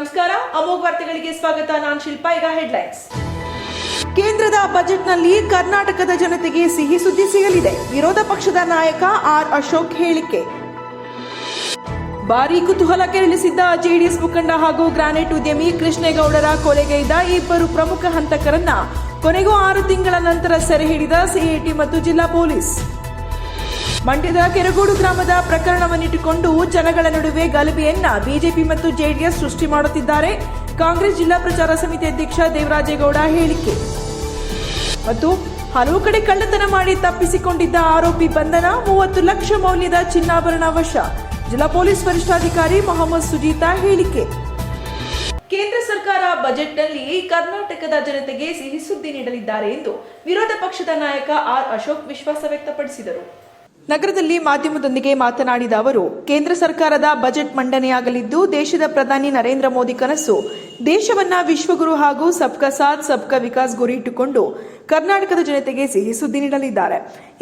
ನಮಸ್ಕಾರ, ಅಮೋಘ ವಾರ್ತೆಗಳಿಗೆ ಸ್ವಾಗತ. ನಾನು ಶಿಲ್ಪಾ. ಈಗ ಹೆಡ್ಲೈನ್ಸ್. ಕೇಂದ್ರದ ಬಜೆಟ್ನಲ್ಲಿ ಕರ್ನಾಟಕದ ಜನತೆಗೆ ಸಿಹಿ ಸುದ್ದಿ ಸಿಗಲಿದೆ. ವಿರೋಧ ಪಕ್ಷದ ನಾಯಕ ಆರ್ ಅಶೋಕ್ ಹೇಳಿಕೆ. ಭಾರೀ ಕುತೂಹಲ ಕೆರಳಿಸಿದ್ದ ಜೆಡಿಎಸ್ ಮುಖಂಡ ಹಾಗೂ ಗ್ರಾನೈಟ್ ಉದ್ಯಮಿ ಕೃಷ್ಣೇಗೌಡರ ಕೊಲೆಗೈದ ಇಬ್ಬರು ಪ್ರಮುಖ ಹಂತಕರನ್ನ ಕೊನೆಗೂ 6 ತಿಂಗಳ ನಂತರ ಸೆರೆ ಹಿಡಿದ ಸಿಐಟಿ ಮತ್ತು ಜಿಲ್ಲಾ ಪೊಲೀಸ್. ಮಂಡ್ಯದ ಕೆರಗೋಡು ಗ್ರಾಮದ ಪ್ರಕರಣವನ್ನಿಟ್ಟುಕೊಂಡು ಜನಗಳ ನಡುವೆ ಗಲಭೆಯನ್ನ ಬಿಜೆಪಿ ಮತ್ತು ಜೆಡಿಎಸ್ ಸೃಷ್ಟಿ ಮಾಡುತ್ತಿದ್ದಾರೆ. ಕಾಂಗ್ರೆಸ್ ಜಿಲ್ಲಾ ಪ್ರಚಾರ ಸಮಿತಿ ಅಧ್ಯಕ್ಷ ದೇವರಾಜೇಗೌಡ ಹೇಳಿಕೆ. ಮತ್ತು ಹಲವು ಕಡೆ ಕಳ್ಳತನ ಮಾಡಿ ತಪ್ಪಿಸಿಕೊಂಡಿದ್ದ ಆರೋಪಿ ಬಂಧನ. 30 ಲಕ್ಷ ಮೌಲ್ಯದ ಚಿನ್ನಾಭರಣ ವಶ. ಜಿಲ್ಲಾ ಪೊಲೀಸ್ ವರಿಷ್ಠಾಧಿಕಾರಿ ಮೊಹಮ್ಮದ್ ಸುಜೀತಾ ಹೇಳಿಕೆ. ಕೇಂದ್ರ ಸರ್ಕಾರ ಬಜೆಟ್ನಲ್ಲಿ ಕರ್ನಾಟಕದ ಜನತೆಗೆ ಸಿಹಿ ಸುದ್ದಿ ನೀಡಲಿದ್ದಾರೆ ಎಂದು ವಿರೋಧ ಪಕ್ಷದ ನಾಯಕ ಆರ್ ಅಶೋಕ್ ವಿಶ್ವಾಸ ವ್ಯಕ್ತಪಡಿಸಿದರು. ನಗರದಲ್ಲಿ ಮಾಧ್ಯಮದೊಂದಿಗೆ ಮಾತನಾಡಿದ ಅವರು, ಕೇಂದ್ರ ಸರ್ಕಾರದ ಬಜೆಟ್ ಮಂಡನೆಯಾಗಲಿದ್ದು ದೇಶದ ಪ್ರಧಾನಿ ನರೇಂದ್ರ ಮೋದಿ ಕನಸು ದೇಶವನ್ನ ವಿಶ್ವಗುರು ಹಾಗೂ ಸಬ್ಕಾ ಸಾಥ್ ಸಬ್ಕಾ ವಿಕಾಸ್ ಗುರಿ ಇಟ್ಟುಕೊಂಡು ಕರ್ನಾಟಕದ ಜನತೆಗೆ ಸಿಹಿ ಸುದ್ದಿ ನೀಡಲಿದ್ದಾರೆ.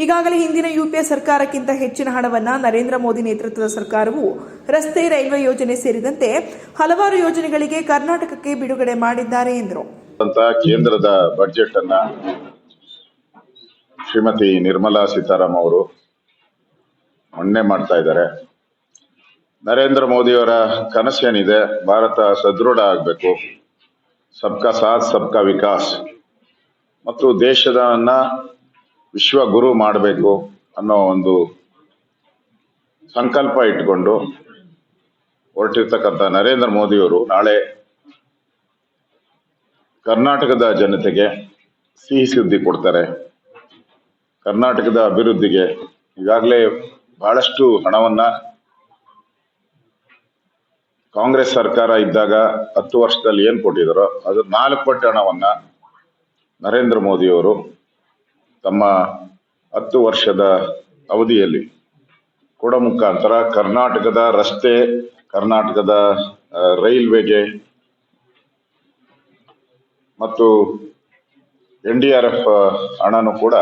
ಈಗಾಗಲೇ ಹಿಂದಿನ ಯುಪಿಎ ಸರ್ಕಾರಕ್ಕಿಂತ ಹೆಚ್ಚಿನ ಹಣವನ್ನ ನರೇಂದ್ರ ಮೋದಿ ನೇತೃತ್ವದ ಸರ್ಕಾರವು ರಸ್ತೆ, ರೈಲ್ವೆ ಯೋಜನೆ ಸೇರಿದಂತೆ ಹಲವಾರು ಯೋಜನೆಗಳಿಗೆ ಕರ್ನಾಟಕಕ್ಕೆ ಬಿಡುಗಡೆ ಮಾಡಿದ್ದಾರೆ ಎಂದರು. ಕೇಂದ್ರದ ಬಜೆಟ್ ಅನ್ನ ಶ್ರೀಮತಿ ನಿರ್ಮಲಾ ಸೀತಾರಾಮನ್ ಅವರು ಮಂಡನೆ ಮಾಡ್ತಾ ಇದ್ದಾರೆ. ನರೇಂದ್ರ ಮೋದಿಯವರ ಕನಸೇನಿದೆ, ಭಾರತ ಸದೃಢ ಆಗಬೇಕು, ಸಬ್ಕಾ ಸಾಥ್ ಸಬ್ಕಾ ವಿಕಾಸ್ ಮತ್ತು ದೇಶದನ್ನ ವಿಶ್ವ ಗುರು ಮಾಡಬೇಕು ಅನ್ನೋ ಒಂದು ಸಂಕಲ್ಪ ಇಟ್ಕೊಂಡು ಹೊರಟಿರ್ತಕ್ಕಂಥ ನರೇಂದ್ರ ಮೋದಿಯವರು ನಾಳೆ ಕರ್ನಾಟಕದ ಜನತೆಗೆ ಸಿಹಿ ಸುದ್ದಿ ಕೊಡ್ತಾರೆ. ಕರ್ನಾಟಕದ ಅಭಿವೃದ್ಧಿಗೆ ಈಗಾಗಲೇ ಬಹಳಷ್ಟು ಹಣವನ್ನ ಕಾಂಗ್ರೆಸ್ ಸರ್ಕಾರ ಇದ್ದಾಗ 10 ವರ್ಷದಲ್ಲಿ ಏನ್ ಕೊಟ್ಟಿದಾರೋ ಅದು 4 ಪಟ್ಟು ಹಣವನ್ನ ನರೇಂದ್ರ ಮೋದಿಯವರು ತಮ್ಮ 10 ವರ್ಷದ ಅವಧಿಯಲ್ಲಿ ಕೊಡೋ ಮುಖಾಂತರ ಕರ್ನಾಟಕದ ರಸ್ತೆ, ಕರ್ನಾಟಕದ ರೈಲ್ವೆಗೆ ಮತ್ತು NDRF ಹಣನೂ ಕೂಡ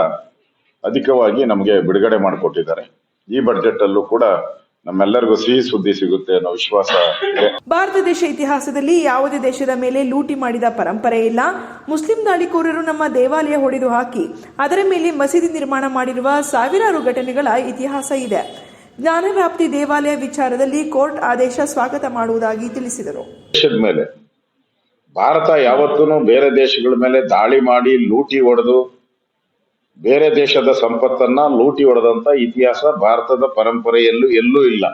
ಅಧಿಕವಾಗಿ ನಮಗೆ ಬಿಡುಗಡೆ ಮಾಡಿಕೊಟ್ಟಿದ್ದಾರೆ. ಈ ಬಜೆಟ್ ಅಲ್ಲೂ ಕೂಡ ನಮ್ಮೆಲ್ಲರಿಗೂ ಸಿಹಿ ಸುದ್ದಿ ಸಿಗುತ್ತೆ ಅನ್ನೋ ವಿಶ್ವಾಸ ಇದೆ. ಭಾರತ ದೇಶ ಇತಿಹಾಸದಲ್ಲಿ ಯಾವುದೇ ದೇಶದ ಮೇಲೆ ಲೂಟಿ ಮಾಡಿದ ಪರಂಪರೆ ಇಲ್ಲ. ಮುಸ್ಲಿಂ ದಾಳಿಕೋರರು ನಮ್ಮ ದೇವಾಲಯ ಹೊಡೆದು ಹಾಕಿ ಅದರ ಮೇಲೆ ಮಸೀದಿ ನಿರ್ಮಾಣ ಮಾಡಿರುವ ಸಾವಿರಾರು ಘಟನೆಗಳ ಇತಿಹಾಸ ಇದೆ. ಜ್ಞಾನವ್ಯಾಪ್ತಿ ದೇವಾಲಯ ವಿಚಾರದಲ್ಲಿ ಕೋರ್ಟ್ ಆದೇಶ ಸ್ವಾಗತ ಮಾಡುವುದಾಗಿ ತಿಳಿಸಿದರು. ದೇಶದ ಮೇಲೆ ಭಾರತ ಯಾವತ್ತೂ ಬೇರೆ ದೇಶಗಳ ಮೇಲೆ ದಾಳಿ ಮಾಡಿ ಲೂಟಿ ಹೊಡೆದು ಬೇರೆ ದೇಶದ ಸಂಪತ್ತನ್ನ ಲೂಟಿ ಹೊಡೆದಂತ ಇತಿಹಾಸ ಭಾರತದ ಪರಂಪರೆಯಲ್ಲೂ ಎಲ್ಲೂ ಇಲ್ಲ.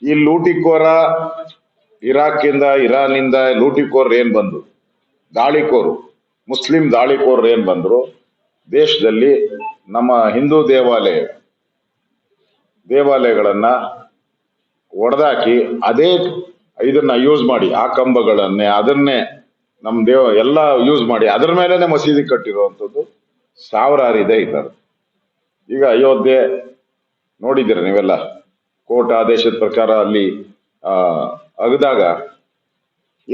ಈ ಲೂಟಿಕೋರ ಇರಾಕ್ನಿಂದ, ಇರಾನಿಂದ ಲೂಟಿಕೋರ್ ಏನ್ ಬಂದ್ರು, ದಾಳಿಕೋರು ಮುಸ್ಲಿಂ ದಾಳಿಕೋರ್ ಏನ್ ಬಂದ್ರು, ದೇಶದಲ್ಲಿ ನಮ್ಮ ಹಿಂದೂ ದೇವಾಲಯಗಳನ್ನ ಒಡೆದಾಕಿ ಅದೇ ಇದನ್ನ ಯೂಸ್ ಮಾಡಿ, ಆ ಕಂಬಗಳನ್ನೇ ಅದನ್ನೇ ನಮ್ ಎಲ್ಲ ಯೂಸ್ ಮಾಡಿ ಅದ್ರ ಮೇಲೆನೆ ಮಸೀದಿ ಕಟ್ಟಿರುವಂತದ್ದು ಸಾವಿರಾರು ಇದೆ ಇದ್ದಾರೆ. ಈಗ ಅಯೋಧ್ಯೆ ನೋಡಿದಿರ ನೀವೆಲ್ಲ, ಕೋರ್ಟ್ ಆದೇಶದ ಪ್ರಕಾರ ಅಲ್ಲಿ ಅಗದಾಗ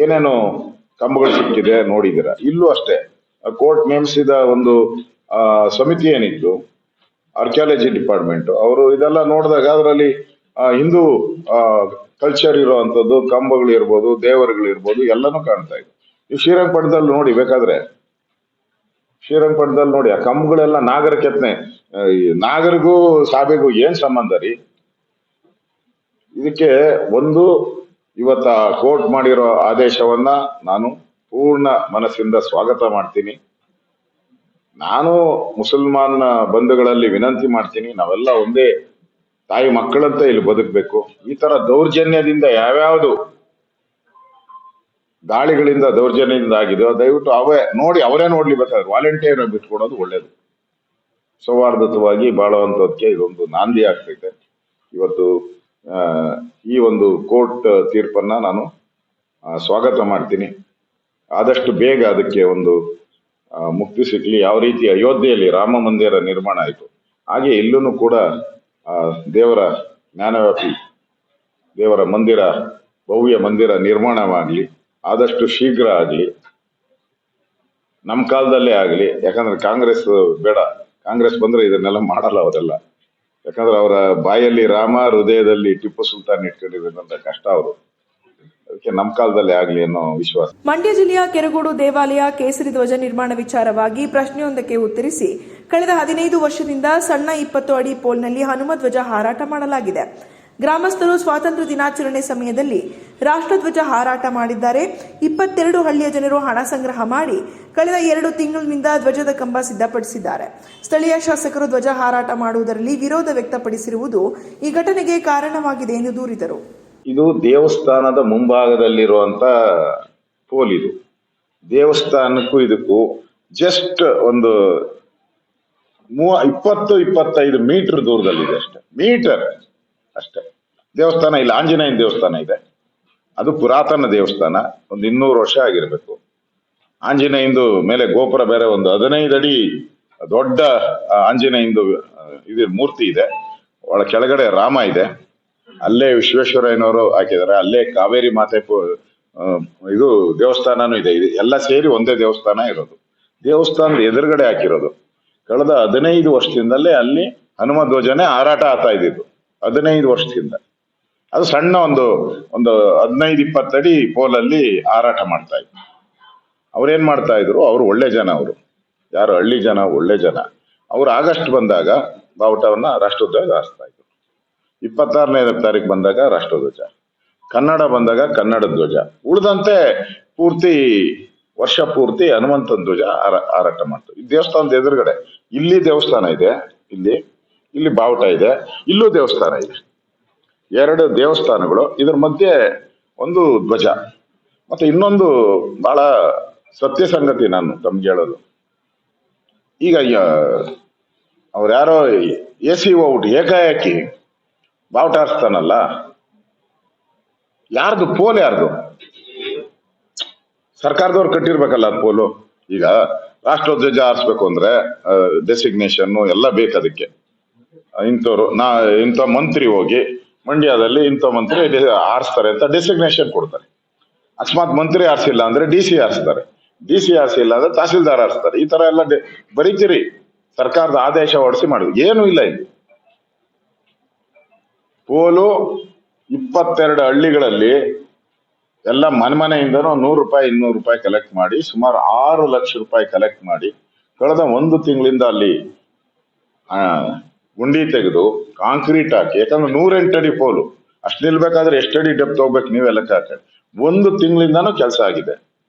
ಏನೇನು ಕಂಬಗಳು ಸಿಕ್ಕಿದೆ ನೋಡಿದಿರ. ಇಲ್ಲೂ ಅಷ್ಟೇ ಕೋರ್ಟ್ ನೇಮಿಸಿದ ಒಂದು ಸಮಿತಿ ಏನಿತ್ತು, ಆರ್ಕಿಯಾಲಜಿ ಡಿಪಾರ್ಟ್ಮೆಂಟ್ ಅವರು, ಇದೆಲ್ಲ ನೋಡಿದಾಗ ಅದರಲ್ಲಿ ಹಿಂದೂ ಕಲ್ಚರ್ ಇರುವಂತದ್ದು ಕಂಬಗಳು ಇರ್ಬೋದು, ದೇವರುಗಳು ಇರ್ಬೋದು, ಎಲ್ಲನೂ ಕಾಣ್ತಾ ಇದೆ. ಈ ಶ್ರೀರಂಗಪಟ್ಟಣದಲ್ಲಿ ನೋಡಿ, ಬೇಕಾದ್ರೆ ಶ್ರೀರಂಗಪಟ್ಟಣದಲ್ಲಿ ನೋಡಿ ಆ ಕಂಬಗಳೆಲ್ಲ ನಾಗರ ಕೆತ್ತನೆ. ನಾಗರಿಗೂ ಸಾಬೆಗೂ ಏನ್ ಸಂಬಂಧ ರೀ? ಇದಕ್ಕೆ ಒಂದು ಇವತ್ತ ಕೋರ್ಟ್ ಮಾಡಿರೋ ಆದೇಶವನ್ನ ನಾನು ಪೂರ್ಣ ಮನಸ್ಸಿಂದ ಸ್ವಾಗತ ಮಾಡ್ತೀನಿ. ನಾನು ಮುಸಲ್ಮಾನ್ ಬಂಧುಗಳಲ್ಲಿ ವಿನಂತಿ ಮಾಡ್ತೀನಿ, ನಾವೆಲ್ಲ ಒಂದೇ ತಾಯಿ ಮಕ್ಕಳಂತ ಇಲ್ಲಿ ಬದುಕಬೇಕು. ಈ ತರ ದೌರ್ಜನ್ಯದಿಂದ ಯಾವ್ಯಾವುದು ದಾಳಿಗಳಿಂದ ದೌರ್ಜನ್ಯದಿಂದ ಆಗಿದೆಯೋ ದಯವಿಟ್ಟು ಅವರೇ ನೋಡ್ಲಿ, ಬೇಕಾದ್ರೆ ವಾಲಂಟಿಯರ್ ಬಿಟ್ಕೊಡೋದು ಒಳ್ಳೇದು. ಸೌಹಾರ್ದತವಾಗಿ ಬಾಳುವಂತದಕ್ಕೆ ಇದೊಂದು ನಾಂದಿ ಆಗ್ತೈತೆ. ಇವತ್ತು ಈ ಒಂದು ಕೋರ್ಟ್ ತೀರ್ಪನ್ನ ನಾನು ಸ್ವಾಗತ ಮಾಡ್ತೀನಿ. ಆದಷ್ಟು ಬೇಗ ಅದಕ್ಕೆ ಒಂದು ಮುಕ್ತಿ ಸಿಗ್ಲಿ. ಯಾವ ರೀತಿ ಅಯೋಧ್ಯೆಯಲ್ಲಿ ರಾಮ ಮಂದಿರ ನಿರ್ಮಾಣ ಆಯಿತು, ಹಾಗೆ ಇಲ್ಲೂ ಕೂಡ ದೇವರ ಜ್ಞಾನವ್ಯಾಪಿ ದೇವರ ಮಂದಿರ, ಭವ್ಯ ಮಂದಿರ ನಿರ್ಮಾಣವಾಗ್ಲಿ, ಆದಷ್ಟು ಶೀಘ್ರ ಆಗ್ಲಿ, ನಮ್ಮ ಕಾಲದಲ್ಲೇ ಆಗ್ಲಿ. ಯಾಕಂದ್ರೆ ಕಾಂಗ್ರೆಸ್ ಬೇಡ, ಕಾಂಗ್ರೆಸ್ ಬಂದ್ರೆ ಇದನ್ನೆಲ್ಲ ಮಾಡಲ್ಲ ಅವರೆಲ್ಲ. ಯಾಕಂದ್ರೆ ಅವರ ಬಾಯಲ್ಲಿ ರಾಮ, ಹೃದಯದಲ್ಲಿ ಟಿಪ್ಪು ಸುಲ್ತಾನ್ ಇಟ್ಕೊಂಡಿರೋದಂತ ಕಷ್ಟ ಅವರು. ಅದಕ್ಕೆ ನಮ್ಮ ಕಾಲದಲ್ಲಿ ಆಗ್ಲಿ ಅನ್ನೋ ವಿಶ್ವಾಸ. ಮಂಡ್ಯ ಜಿಲ್ಲೆಯ ಕೆರಗೋಡು ದೇವಾಲಯ ಕೇಸರಿ ಧ್ವಜ ನಿರ್ಮಾಣ ವಿಚಾರವಾಗಿ ಪ್ರಶ್ನೆಯೊಂದಕ್ಕೆ ಉತ್ತರಿಸಿ, ಕಳೆದ 15 ವರ್ಷದಿಂದ ಸಣ್ಣ 20 ಅಡಿ ಪೋಲ್ನಲ್ಲಿ ಹನುಮ ಧ್ವಜ ಹಾರಾಟ ಮಾಡಲಾಗಿದೆ. ಗ್ರಾಮಸ್ಥರು ಸ್ವಾತಂತ್ರ್ಯ ದಿನಾಚರಣೆ ಸಮಯದಲ್ಲಿ ರಾಷ್ಟ್ರಧ್ವಜ ಹಾರಾಟ ಮಾಡಿದ್ದಾರೆ. 22 ಹಳ್ಳಿಯ ಜನರು ಹಣ ಸಂಗ್ರಹ ಮಾಡಿ ಕಳೆದ 2 ತಿಂಗಳಿನಿಂದ ಧ್ವಜದ ಕಂಬ ಸಿದ್ಧಪಡಿಸಿದ್ದಾರೆ. ಸ್ಥಳೀಯ ಶಾಸಕರು ಧ್ವಜ ಹಾರಾಟ ಮಾಡುವುದರಲ್ಲಿ ವಿರೋಧ ವ್ಯಕ್ತಪಡಿಸಿರುವುದು ಈ ಘಟನೆಗೆ ಕಾರಣವಾಗಿದೆ ಎಂದು ದೂರಿದರು. ಇದು ದೇವಸ್ಥಾನದ ಮುಂಭಾಗದಲ್ಲಿರುವಂತ ಪೋಲ್. ಇದು ದೇವಸ್ಥಾನಕ್ಕೂ ಇದಕ್ಕೂ ಜಸ್ಟ್ ಒಂದು 20-25 ಮೀಟರ್ ದೂರದಲ್ಲಿದೆ ಅಷ್ಟೇ. ದೇವಸ್ಥಾನ ಇಲ್ಲ, ಆಂಜನೇಯನ ದೇವಸ್ಥಾನ ಇದೆ. ಅದು ಪುರಾತನ ದೇವಸ್ಥಾನ, ಒಂದು 200 ವರ್ಷ ಆಗಿರ್ಬೇಕು. ಆಂಜನೇಯಂದು ಮೇಲೆ ಗೋಪುರ ಬೇರೆ, ಒಂದು 15 ಅಡಿ ದೊಡ್ಡ ಆಂಜನೇಯಂದು ಇದು ಮೂರ್ತಿ ಇದೆ. ಒಳ ಕೆಳಗಡೆ ರಾಮ ಇದೆ. ಅಲ್ಲೇ ವಿಶ್ವೇಶ್ವರಯ್ಯನವರು ಹಾಕಿದ್ದಾರೆ. ಅಲ್ಲೇ ಕಾವೇರಿ ಮಾತೆ ಇದು ದೇವಸ್ಥಾನನೂ ಇದೆ. ಇದು ಎಲ್ಲ ಸೇರಿ ಒಂದೇ ದೇವಸ್ಥಾನ ಇರೋದು. ದೇವಸ್ಥಾನದ ಎದುರುಗಡೆ ಹಾಕಿರೋದು. ಕಳೆದ 15 ವರ್ಷದಿಂದಲೇ ಅಲ್ಲಿ ಹನುಮ ಧ್ವಜನೇ ಹಾರಾಟ ಆಗ್ತಾ ಇದ್ದಿದ್ದು. 15 ವರ್ಷದಿಂದ ಅದು ಸಣ್ಣ ಒಂದು 15-20 ಅಡಿ ಪೋಲಲ್ಲಿ ಹಾರಾಟ ಮಾಡ್ತಾ ಇದ್ರು. ಅವ್ರೇನ್ ಮಾಡ್ತಾ ಇದ್ರು, ಅವ್ರು ಒಳ್ಳೆ ಜನ, ಅವರು ಯಾರು ಹಳ್ಳಿ ಜನ, ಒಳ್ಳೆ ಜನ. ಅವ್ರು ಆಗಸ್ಟ್ ಬಂದಾಗ ಬಾವುಟವನ್ನ ರಾಷ್ಟ್ರಧ್ವಜ ಹಾರಿಸ್ತಾ ಇದ್ರು. 26ನೇ ತಾರೀಕು ಬಂದಾಗ ರಾಷ್ಟ್ರಧ್ವಜ, ಕನ್ನಡ ಬಂದಾಗ ಕನ್ನಡ ಧ್ವಜ, ಉಳಿದಂತೆ ವರ್ಷ ಪೂರ್ತಿ ಹನುಮಂತನ ಧ್ವಜ ಹಾರಾಟ ಮಾಡ್ತಾರೆ. ಈ ದೇವಸ್ಥಾನದ ಎದುರುಗಡೆ ಇಲ್ಲಿ ದೇವಸ್ಥಾನ ಇದೆ, ಇಲ್ಲಿ ಬಾವುಟ ಇದೆ, ಇಲ್ಲೂ ದೇವಸ್ಥಾನ ಇದೆ. 2 ದೇವಸ್ಥಾನಗಳು, ಇದ್ರ ಮಧ್ಯೆ ಒಂದು ಧ್ವಜ. ಮತ್ತೆ ಇನ್ನೊಂದು ಬಹಳ ಸತ್ಯ ಸಂಗತಿ ನಾನು ತಮ್ಗೆ ಹೇಳೋದು, ಈಗ ಅವ್ರು ಯಾರೋ AC ಹೋಗ್ಬಿಟ್ಟು ಏಕಾಏಕಿ ಬಾವುಟ ಹಾರಿಸ್ತಾನಲ್ಲ, ಯಾರ್ದು ಪೋಲ್? ಯಾರ್ದು? ಸರ್ಕಾರದವ್ರು ಕಟ್ಟಿರ್ಬೇಕಲ್ಲ ಅದು ಪೋಲು. ಈಗ ರಾಷ್ಟ್ರಧ್ವಜ ಹಾರಿಸ್ಬೇಕು ಅಂದ್ರೆ ಡೆಸಿಗ್ನೇಷನ್ ಎಲ್ಲ ಬೇಕು. ಅದಕ್ಕೆ ಇಂಥ ಮಂತ್ರಿ ಹೋಗಿ ಮಂಡ್ಯದಲ್ಲಿ ಇಂಥ ಮಂತ್ರಿ ಹಾರಿಸ್ತಾರೆ ಅಂತ ಡೆಸಿಗ್ನೇಷನ್ ಕೊಡ್ತಾರೆ. ಅಕಸ್ಮಾತ್ ಮಂತ್ರಿ ಹಾರಿಸಿಲ್ಲ ಅಂದ್ರೆ DC ಹಾರಿಸ್ತಾರೆ, DC ಹಾರಿಸಿಲ್ಲ ಅಂದ್ರೆ ತಹಸೀಲ್ದಾರ್ ಹಾರಿಸ್ತಾರೆ. ಈ ತರ ಎಲ್ಲ ಬರೀತೀರಿ. ಸರ್ಕಾರದ ಆದೇಶ ಹೊರಡಿಸಿ ಮಾಡುದು ಏನು ಇಲ್ಲ. ಇಲ್ಲಿ ಪೋಲು 22 ಹಳ್ಳಿಗಳಲ್ಲಿ ಎಲ್ಲ ಮನೆಯಿಂದನೂ 100 ರೂಪಾಯಿ 200 ರೂಪಾಯಿ ಕಲೆಕ್ಟ್ ಮಾಡಿ ಸುಮಾರು 6 ಲಕ್ಷ ರೂಪಾಯಿ ಕಲೆಕ್ಟ್ ಮಾಡಿ ಕಳೆದ 1 ತಿಂಗಳಿಂದ ಅಲ್ಲಿ ಗುಂಡಿ ತೆಗೆದು ಕಾಂಕ್ರೀಟ್ ಹಾಕಿ, ಯಾಕಂದ್ರೆ 108 ಅಡಿ ಪೋಲು, ಅಷ್ಟು ನಿಲ್ಬೇಕಾದ್ರೆ ಎಷ್ಟು ಅಡಿ ಡೆಪ್ತ್ ಹೋಗ್ಬೇಕು ನೀವೇ ಲೆಕ್ಕ ಹಾಕಿ. 1 ತಿಂಗಳಿಂದಾನು ಕೆಲಸ ಆಗಿದೆ.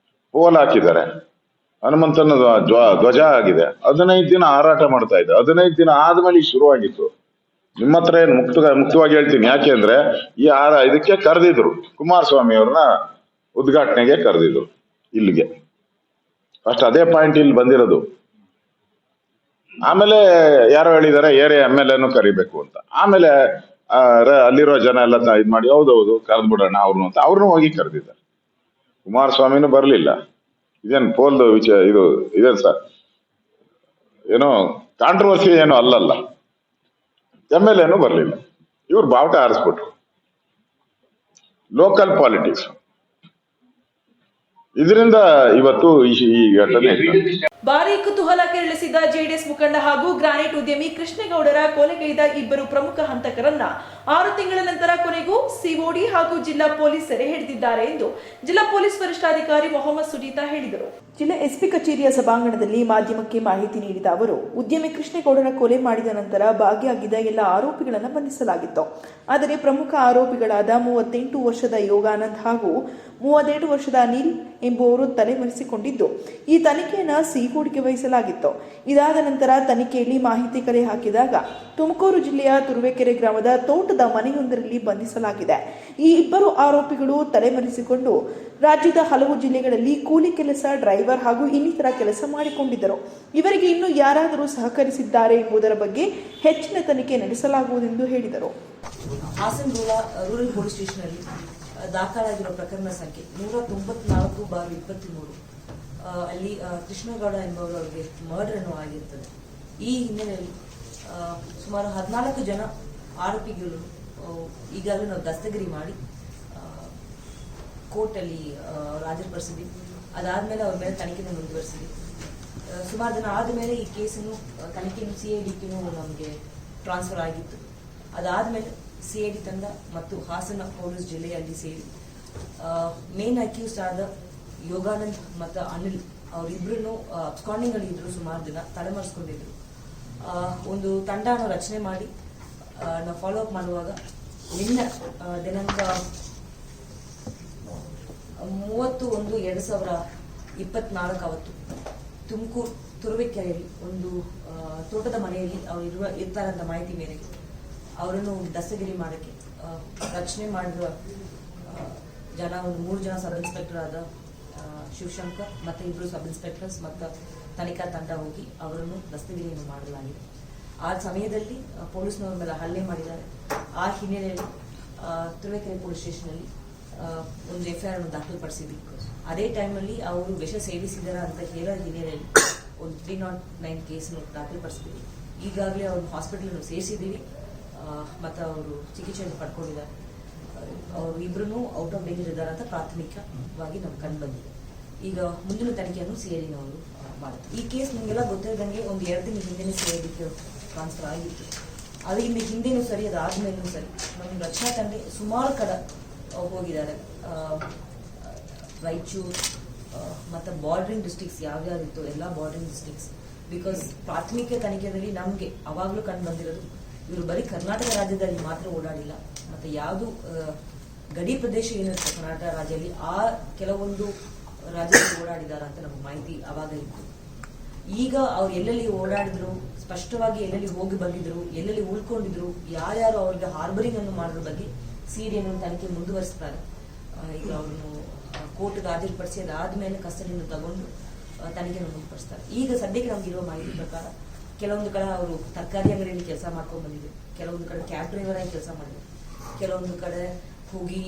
ಪೋಲ್ ಹಾಕಿದ್ದಾರೆ, ಹನುಮಂತನ ಧ್ವಜ ಆಗಿದೆ. 15 ದಿನ ಹಾರಾಟ ಮಾಡ್ತಾ ಇದ್ದೆ. 15 ದಿನ ಆದ್ಮೇಲೆ ಶುರುವಾಗಿತ್ತು. ನಿಮ್ಮ ಹತ್ರ ಏನ್ ಮುಕ್ತವಾಗಿ ಹೇಳ್ತೀನಿ. ಯಾಕೆ ಅಂದ್ರೆ ಇದಕ್ಕೆ ಕರೆದಿದ್ರು, ಕುಮಾರಸ್ವಾಮಿ ಅವ್ರನ್ನ ಉದ್ಘಾಟನೆಗೆ ಕರೆದಿದ್ರು ಇಲ್ಲಿಗೆ. ಫಸ್ಟ್ ಅದೇ ಪಾಯಿಂಟ್ ಇಲ್ಲಿ ಬಂದಿರೋದು. ಆಮೇಲೆ ಯಾರೋ ಹೇಳಿದಾರೆ ಏರಿಯಾ MLA ಕರಿಬೇಕು ಅಂತ. ಆಮೇಲೆ ಅಲ್ಲಿರೋ ಜನ ಎಲ್ಲ ಇದ್ ಮಾಡಿ ಹೌದೌದು ಕರೆದ್ಬಿಡೋಣ ಅವ್ರನ್ನು ಅಂತ ಅವ್ರನ್ನೂ ಹೋಗಿ ಕರೆದಿದ್ದಾರೆ. ಕುಮಾರಸ್ವಾಮಿನೂ ಬರ್ಲಿಲ್ಲ. ಇದೇನು ಪೋಲ್ ಇದೇನು ಸರ್, ಏನೋ ಕಾಂಟ್ರವರ್ಸಿ ಏನೋ ಅಲ್ಲಲ್ಲ. MLA ಬರ್ಲಿಲ್ಲ. ಇವ್ರು ಬಾವುಟ ಹಾರಿಸ್ಬಿಟ್ರು. Local politics. ಇದರಿಂದ ಇವತ್ತು ಈ ಘಟನೆ. ಭಾರೀ ಕುತೂಹಲ ಕೆರಳಿಸಿದ ಜೆಡಿಎಸ್ ಮುಖಂಡ ಹಾಗೂ ಗ್ರಾನೈಟ್ ಉದ್ಯಮಿ ಕೃಷ್ಣೇಗೌಡರ ಕೊಲೆಗೈದ 2 ಪ್ರಮುಖ ಹಂತಕರನ್ನ 6 ತಿಂಗಳ ನಂತರ ಕೊನೆಗೂ COD ಹಾಗೂ ಜಿಲ್ಲಾ ಪೊಲೀಸ್ ಸೆರೆ ಹಿಡಿದಿದ್ದಾರೆ ಎಂದು ಜಿಲ್ಲಾ ಪೊಲೀಸ್ ವರಿಷ್ಠಾಧಿಕಾರಿ ಮೊಹಮ್ಮದ್ ಸುಜೀತಾ ಹೇಳಿದರು. ಜಿಲ್ಲಾ SP ಕಚೇರಿಯ ಸಭಾಂಗಣದಲ್ಲಿ ಮಾಧ್ಯಮಕ್ಕೆ ಮಾಹಿತಿ ನೀಡಿದ ಅವರು, ಉದ್ಯಮಿ ಕೃಷ್ಣೇಗೌಡರ ಕೊಲೆ ಮಾಡಿದ ನಂತರ ಭಾಗಿಯಾಗಿದ್ದ ಎಲ್ಲ ಆರೋಪಿಗಳನ್ನು ಬಂಧಿಸಲಾಗಿತ್ತು. ಆದರೆ ಪ್ರಮುಖ ಆರೋಪಿಗಳಾದ 38 ವರ್ಷದ ಯೋಗಾನಂದ್ ಹಾಗೂ 32 ವರ್ಷದ ಅನಿಲ್ ಎಂಬುವರು ತಲೆಮರೆಸಿಕೊಂಡಿದ್ದು, ಈ ತನಿಖೆಯನ್ನು CODಗೆ ವಹಿಸಲಾಗಿತ್ತು. ಇದಾದ ನಂತರ ತನಿಖೆಯಲ್ಲಿ ಮಾಹಿತಿ ಕಲೆ ಹಾಕಿದಾಗ ತುಮಕೂರು ಜಿಲ್ಲೆಯ ತುರುವೇಕೆರೆ ಗ್ರಾಮದ ತೋಟದ ಮನೆಯೊಂದರಲ್ಲಿ ಬಂಧಿಸಲಾಗಿದೆ. ಈ 2 ಆರೋಪಿಗಳು ತಲೆಮರೆಸಿಕೊಂಡು ರಾಜ್ಯದ ಹಲವು ಜಿಲ್ಲೆಗಳಲ್ಲಿ ಕೂಲಿ ಕೆಲಸ, ಡ್ರೈವರ್ ಹಾಗೂ ಇನ್ನಿತರ ಕೆಲಸ ಮಾಡಿಕೊಂಡಿದ್ದರು. ಇವರಿಗೆ ಇನ್ನೂ ಯಾರಾದರೂ ಸಹಕರಿಸಿದ್ದಾರೆ ಎಂಬುದರ ಬಗ್ಗೆ ಹೆಚ್ಚಿನ ತನಿಖೆ ನಡೆಸಲಾಗುವುದೆಂದು ಹೇಳಿದರು. ಹಾಸನ ರೂರಲ್ ಪೊಲೀಸ್ ಸ್ಟೇಷನ್ನಲ್ಲಿ ದಾಖಲಾಗಿರುವ ಪ್ರಕರಣ ಸಂಖ್ಯೆ 194/23 ಅಲ್ಲಿ ಕೃಷ್ಣೇಗೌಡ ಎಂಬುವವರಿಗೆ ಮರ್ಡರ್ ಅನ್ನು ಆಗಿರುತ್ತದೆ. ಈ ಹಿನ್ನೆಲೆಯಲ್ಲಿ ಸುಮಾರು 14 ಜನ ಆರೋಪಿಗಳು ಈಗಾಗಲೇ ನಾವು ದಸ್ತಗಿರಿ ಮಾಡಿ ಕೋರ್ಟಲ್ಲಿ ಹಾಜರುಪಡಿಸಿದ್ವಿ. ಅದಾದ್ಮೇಲೆ ಅವ್ರ ಮೇಲೆ ತನಿಖೆಯನ್ನು ಮುಂದುವರಿಸಿದ್ವಿ. ಸುಮಾರು ದಿನ ಆದಮೇಲೆ ಈ ಕೇಸನ್ನು ತನಿಖೆಯನ್ನು CIDಗೂ ನಮಗೆ ಟ್ರಾನ್ಸ್ಫರ್ ಆಗಿತ್ತು. ಅದಾದ್ಮೇಲೆ CID ತಂಡ ಮತ್ತು ಹಾಸನ ಪೊಲೀಸ್ ಜಿಲ್ಲೆಯಲ್ಲಿ ಸೇರಿ ಮೇನ್ ಅಕ್ಯೂಸ್ಡ್ ಆದ ಯೋಗಾನಂದ್ ಮತ್ತು ಅನಿಲ್ ಅವರಿಬ್ರು ಅಬ್ಸ್ಕಾಂಡಿಂಗ್ ಅಲ್ಲಿ ಇದ್ರು, ಸುಮಾರು ದಿನ ತಲೆಮರೆಸ್ಕೊಂಡಿದ್ರು. ಒಂದು ತಂಡನ ರಚನೆ ಮಾಡಿ ನಾವು ಫಾಲೋ ಅಪ್ ಮಾಡುವಾಗ ನಿನ್ನೆ ದಿನಾಂಕ 30/1/2024 ಅವತ್ತು ತುಮಕೂರು ತುರುವೇಕೆರೆಯಲ್ಲಿ ಒಂದು ತೋಟದ ಮನೆಯಲ್ಲಿ ಅವರು ಇರ್ತಾರಂತ ಮಾಹಿತಿ ಮೇರೆಗೆ ಅವರನ್ನು ದಸ್ತಗಿರಿ ಮಾಡೋಕ್ಕೆ ರಚನೆ ಮಾಡಿರುವ ಜನ ಒಂದು 3 ಜನ ಸಬ್ ಇನ್ಸ್ಪೆಕ್ಟರ್ ಆದ ಶಿವಶಂಕರ್ ಮತ್ತು 2 ಸಬ್ ಇನ್ಸ್ಪೆಕ್ಟರ್ಸ್ ಮತ್ತು ತನಿಖಾ ತಂಡ ಹೋಗಿ ಅವರನ್ನು ದಸ್ತಗಿರಿಯನ್ನು ಮಾಡಲಾಗಿದೆ. ಆ ಸಮಯದಲ್ಲಿ ಪೊಲೀಸ್ನವ್ರ ಮೇಲೆ ಹಲ್ಲೆ ಮಾಡಿದ್ದಾರೆ. ಆ ಹಿನ್ನೆಲೆಯಲ್ಲಿ ತುರುವೇಕೆರೆ ಪೊಲೀಸ್ ಸ್ಟೇಷನಲ್ಲಿ ಒಂದು FIR ಅನ್ನು ದಾಖಲುಪಡಿಸಿದ್ವಿ. ಅದೇ ಟೈಮಲ್ಲಿ ಅವರು ವಿಷ ಸೇವಿಸಿದಾರ ಅಂತ ಹೇಳೋ ಹಿನ್ನೆಲೆಯಲ್ಲಿ ಒಂದು 309 ಕೇಸನ್ನು ದಾಖಲುಪಡಿಸಿದ್ದೀವಿ. ಈಗಾಗಲೇ ಅವ್ರನ್ನ ಹಾಸ್ಪಿಟಲ್ ಸೇರಿಸಿದ್ದೀವಿ ಮತ್ತು ಅವರು ಚಿಕಿತ್ಸೆಯನ್ನು ಪಡ್ಕೊಂಡಿದ್ದಾರೆ. ಅವರು ಇಬ್ಬರೂ ಔಟ್ ಆಫ್ ಡೇಂಜರ್ ಇದ್ದಾರೆ ಅಂತ ಪ್ರಾಥಮಿಕವಾಗಿ ನಮ್ಗೆ ಕಂಡು ಬಂದಿದೆ. ಈಗ ಮುಂದಿನ ತನಿಖೆಯನ್ನು CIDನವರು ಮಾಡುತ್ತೆ. ಈ ಕೇಸ್ ನಿಮಗೆಲ್ಲ ಗೊತ್ತಿದ್ದಂಗೆ ಒಂದು 2 ದಿನ ಹಿಂದೆನೇ CIDಗೆ ಟ್ರಾನ್ಸ್ಫರ್ ಆಗಿತ್ತು. ಅದು ಇನ್ನು ಹಿಂದೆನೂ ಸರಿ, ಅದಾದ್ಮೇಲೂ ಸರಿ ನಮ್ಮ ರಕ್ಷಣಾ ತಂಡ ಸುಮಾರು ಕಡೆ ಹೋಗಿದ್ದಾರೆ. ರಾಯಚೂರು ಮತ್ತು ಬಾರ್ಡರಿಂಗ್ ಡಿಸ್ಟ್ರಿಕ್ಸ್ ಯಾವ್ಯಾವಿತ್ತು ಎಲ್ಲ ಬಾರ್ಡರಿಂಗ್ ಡಿಸ್ಟ್ರಿಕ್ಸ್. ಬಿಕಾಸ್ ಪ್ರಾಥಮಿಕ ತನಿಖೆಯಲ್ಲಿ ನಮಗೆ ಅವಾಗಲೂ ಕಂಡು ಬಂದಿರೋದು ಇವರು ಬರೀ ಕರ್ನಾಟಕ ರಾಜ್ಯದಲ್ಲಿ ಮಾತ್ರ ಓಡಾಡಿಲ್ಲ, ಮತ್ತು ಯಾವುದು ಗಡಿ ಪ್ರದೇಶ ಏನಿರುತ್ತೆ ಕರ್ನಾಟಕ ರಾಜ್ಯದಲ್ಲಿ ಆ ಕೆಲವೊಂದು ರಾಜ್ಯದಲ್ಲಿ ಓಡಾಡಿದಾರ ಅಂತ ನಮ್ಗೆ ಮಾಹಿತಿ ಅವಾಗ ಇತ್ತು. ಈಗ ಅವ್ರು ಎಲ್ಲೆಲ್ಲಿ ಓಡಾಡಿದ್ರು, ಸ್ಪಷ್ಟವಾಗಿ ಎಲ್ಲೆಲ್ಲಿ ಹೋಗಿ ಬಂದಿದ್ರು, ಎಲ್ಲೆಲ್ಲಿ ಉಳ್ಕೊಂಡಿದ್ರು, ಯಾರ್ಯಾರು ಅವ್ರಿಗೆ ಹಾರ್ಬರಿಂಗ್ ಅನ್ನು ಮಾಡೋದ್ರ ಬಗ್ಗೆ CIDಯನ್ನು ತನಿಖೆ ಮುಂದುವರಿಸ್ತಾರೆ. ಈಗ ಅವ್ರನ್ನು ಕೋರ್ಟ್ಗೆ ಹಾಜರುಪಡಿಸಿ ಅದಾದ್ಮೇಲೆ ಕಸ್ಟಡಿಯನ್ನು ತಗೊಂಡು ತನಿಖೆಯನ್ನು ಮುಂದುವರಿಸ್ತಾರೆ. ಈಗ ಸದ್ಯಕ್ಕೆ ನಮ್ಗಿರೋ ಮಾಹಿತಿ ಪ್ರಕಾರ ಕೆಲವೊಂದು ಕಡೆ ಅವರು ತರಕಾರಿ ಅಂಗಡಿಯಲ್ಲಿ ಕೆಲಸ ಮಾಡ್ಕೊಂಡು ಬಂದಿದ್ರು, ಕೆಲವೊಂದು ಕಡೆ ಕ್ಯಾಬ್ ಡ್ರೈವರ್ ಆಗಿ ಕೆಲಸ ಮಾಡಿದ್ರು, ಕೆಲವೊಂದು ಕಡೆ ಹೋಗಿ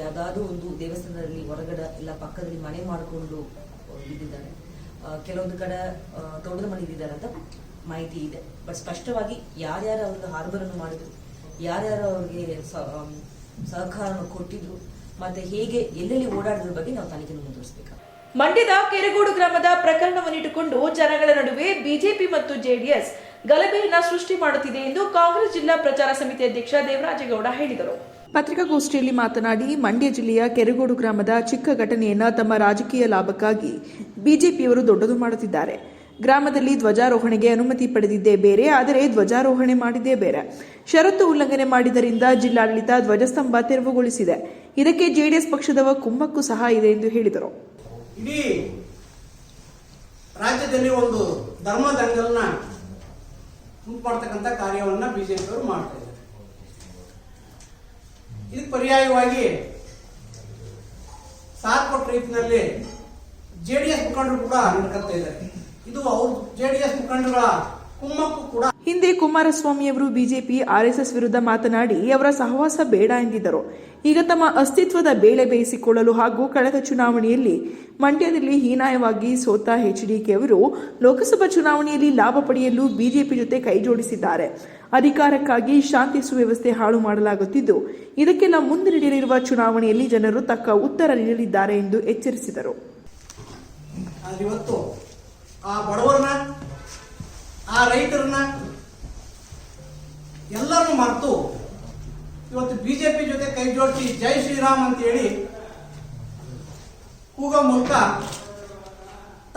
ಯಾವ್ದಾದ್ರು ಒಂದು ದೇವಸ್ಥಾನದಲ್ಲಿ ಹೊರಗಡೆ ಇಲ್ಲ ಪಕ್ಕದಲ್ಲಿ ಮನೆ ಮಾಡಿಕೊಂಡು ಇದ್ದಿದ್ದಾರೆ, ಕೆಲವೊಂದು ಕಡೆ ತೋಟದ ಮನೆ ಇದ್ದಾರೆ ಅಂತ ಮಾಹಿತಿ ಇದೆ. ಬಟ್ ಸ್ಪಷ್ಟವಾಗಿ ಯಾರ್ಯಾರು ಅವ್ರಿಗೆ ಹಾರ್ಬರ್ ಅನ್ನು ಮಾಡಿದ್ರು, ಯಾರ್ಯಾರು ಅವ್ರಿಗೆ ಸಹಕಾರವನ್ನು ಕೊಟ್ಟಿದ್ರು, ಮತ್ತೆ ಹೇಗೆ ಎಲ್ಲೆಲ್ಲಿ ಓಡಾಡಿದ್ರ ಬಗ್ಗೆ ನಾವು ತನಿಖೆಯನ್ನು ಮುಂದುವರಿಸಬೇಕು. ಮಂಡ್ಯದ ಕೆರಗೋಡು ಗ್ರಾಮದ ಪ್ರಕರಣವನ್ನಿಟ್ಟುಕೊಂಡು ಜನಗಳ ನಡುವೆ ಬಿಜೆಪಿ ಮತ್ತು ಜೆಡಿಎಸ್ ಗಲಭೆಯನ್ನ ಸೃಷ್ಟಿ ಮಾಡುತ್ತಿದೆ ಎಂದು ಕಾಂಗ್ರೆಸ್ ಜಿಲ್ಲಾ ಪ್ರಚಾರ ಸಮಿತಿ ಅಧ್ಯಕ್ಷ ದೇವರಾಜೇಗೌಡ ಹೇಳಿದರು. ಪತ್ರಿಕಾಗೋಷ್ಠಿಯಲ್ಲಿ ಮಾತನಾಡಿ, ಮಂಡ್ಯ ಜಿಲ್ಲೆಯ ಕೆರಗೋಡು ಗ್ರಾಮದ ಚಿಕ್ಕ ಘಟನೆಯನ್ನ ತಮ್ಮ ರಾಜಕೀಯ ಲಾಭಕ್ಕಾಗಿ ಬಿಜೆಪಿಯವರು ದೊಡ್ಡದು ಮಾಡುತ್ತಿದ್ದಾರೆ. ಗ್ರಾಮದಲ್ಲಿ ಧ್ವಜಾರೋಹಣೆಗೆ ಅನುಮತಿ ಪಡೆದಿದ್ದೇ ಬೇರೆ, ಆದರೆ ಧ್ವಜಾರೋಹಣೆ ಮಾಡಿದ್ದೇ ಬೇರೆ. ಷರತ್ತು ಉಲ್ಲಂಘನೆ ಮಾಡಿದ್ದರಿಂದ ಜಿಲ್ಲಾಡಳಿತ ಧ್ವಜಸ್ತಂಭ ತೆರವುಗೊಳಿಸಿದೆ. ಇದಕ್ಕೆ ಜೆಡಿಎಸ್ ಪಕ್ಷದವ ಕುಮ್ಮಕ್ಕು ಸಹ ಇದೆ ಎಂದು ಹೇಳಿದರು. ಇಡೀ ರಾಜ್ಯದಲ್ಲಿ ಒಂದು ಧರ್ಮ ದಂಗಲ್ನ ಉಂಟು ಮಾಡತಕ್ಕಂಥ ಕಾರ್ಯವನ್ನ ಬಿಜೆಪಿಯವರು ಮಾಡ್ತಾ ಇದ್ದಾರೆ. ಇದಕ್ಕೆ ಪರ್ಯಾಯವಾಗಿ ಸಾಥ್ ಕೊಟ್ಟ ರೀತಿಯಲ್ಲಿ ಜೆಡಿಎಸ್ ಮುಖಂಡರು ಕೂಡ ನಡ್ಕೊತಾ ಇದ್ದಾರೆ. ಇದು ಅವರು ಜೆಡಿಎಸ್ ಮುಖಂಡರುಗಳ ಕುಮ್ಮಕ್ಕು ಕೂಡ. ಹಿಂದೆ ಕುಮಾರಸ್ವಾಮಿಯವರು ಬಿಜೆಪಿ ಆರ್ಎಸ್ಎಸ್ ವಿರುದ್ಧ ಮಾತನಾಡಿ ಅವರ ಸಹವಾಸ ಬೇಡ ಎಂದಿದ್ದರು. ಈಗ ತಮ್ಮ ಅಸ್ತಿತ್ವದ ಬೇಳೆ ಬೇಯಿಸಿಕೊಳ್ಳಲು ಹಾಗೂ ಕಳೆದ ಚುನಾವಣೆಯಲ್ಲಿ ಮಂಡ್ಯದಲ್ಲಿ ಹೀನಾಯವಾಗಿ ಸೋತ HDK ಅವರು ಲೋಕಸಭಾ ಚುನಾವಣೆಯಲ್ಲಿ ಲಾಭ ಪಡೆಯಲು ಬಿಜೆಪಿ ಜೊತೆ ಕೈಜೋಡಿಸಿದ್ದಾರೆ. ಅಧಿಕಾರಕ್ಕಾಗಿ ಶಾಂತಿ ಸುವ್ಯವಸ್ಥೆ ಹಾಳು ಮಾಡಲಾಗುತ್ತಿದ್ದು, ಇದಕ್ಕೆಲ್ಲ ಮುಂದೆ ನಡೆಯಲಿರುವ ಚುನಾವಣೆಯಲ್ಲಿ ಜನರು ತಕ್ಕ ಉತ್ತರ ನೀಡಲಿದ್ದಾರೆ ಎಂದು ಎಚ್ಚರಿಸಿದರು. ಇವತ್ತು ಆ ಬಡವರನ್ನ, ಆ ರೈತರನ್ನ ಎಲ್ಲರನ್ನು ಮರೆತು ಇವತ್ತು ಬಿಜೆಪಿ ಜೊತೆ ಕೈ ಜೋಡಿಸಿ ಜೈ ಶ್ರೀರಾಮ್ ಅಂತ ಹೇಳಿ ಕೂಗೋ ಮೂಲಕ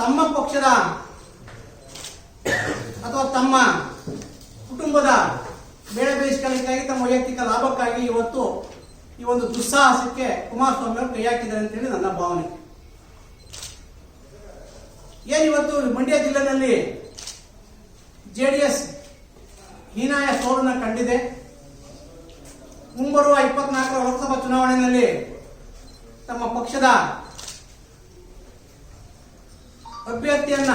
ತಮ್ಮ ಪಕ್ಷದ ಅಥವಾ ತಮ್ಮ ಕುಟುಂಬದ ಬೇಳೆ ಬೇಯಿಸಿಕೊಳ್ಳಕ್ಕಾಗಿ, ತಮ್ಮ ವೈಯಕ್ತಿಕ ಲಾಭಕ್ಕಾಗಿ ಇವತ್ತು ಈ ಒಂದು ದುಸ್ಸಾಹಸಕ್ಕೆ ಕುಮಾರಸ್ವಾಮಿ ಅವರು ಕೈ ಹಾಕಿದ್ದಾರೆ ಅಂತೇಳಿ ನನ್ನ ಭಾವನೆ. ಏನಿವತ್ತು ಮಂಡ್ಯ ಜಿಲ್ಲೆಯಲ್ಲಿ ಜೆಡಿಎಸ್ ಹೀನಾಯ ಸೋಲನ್ನು ಕಂಡಿದೆ. ಮುಂಬರುವ 24ರ ಲೋಕಸಭಾ ಚುನಾವಣೆಯಲ್ಲಿ ತಮ್ಮ ಪಕ್ಷದ ಅಭ್ಯರ್ಥಿಯನ್ನ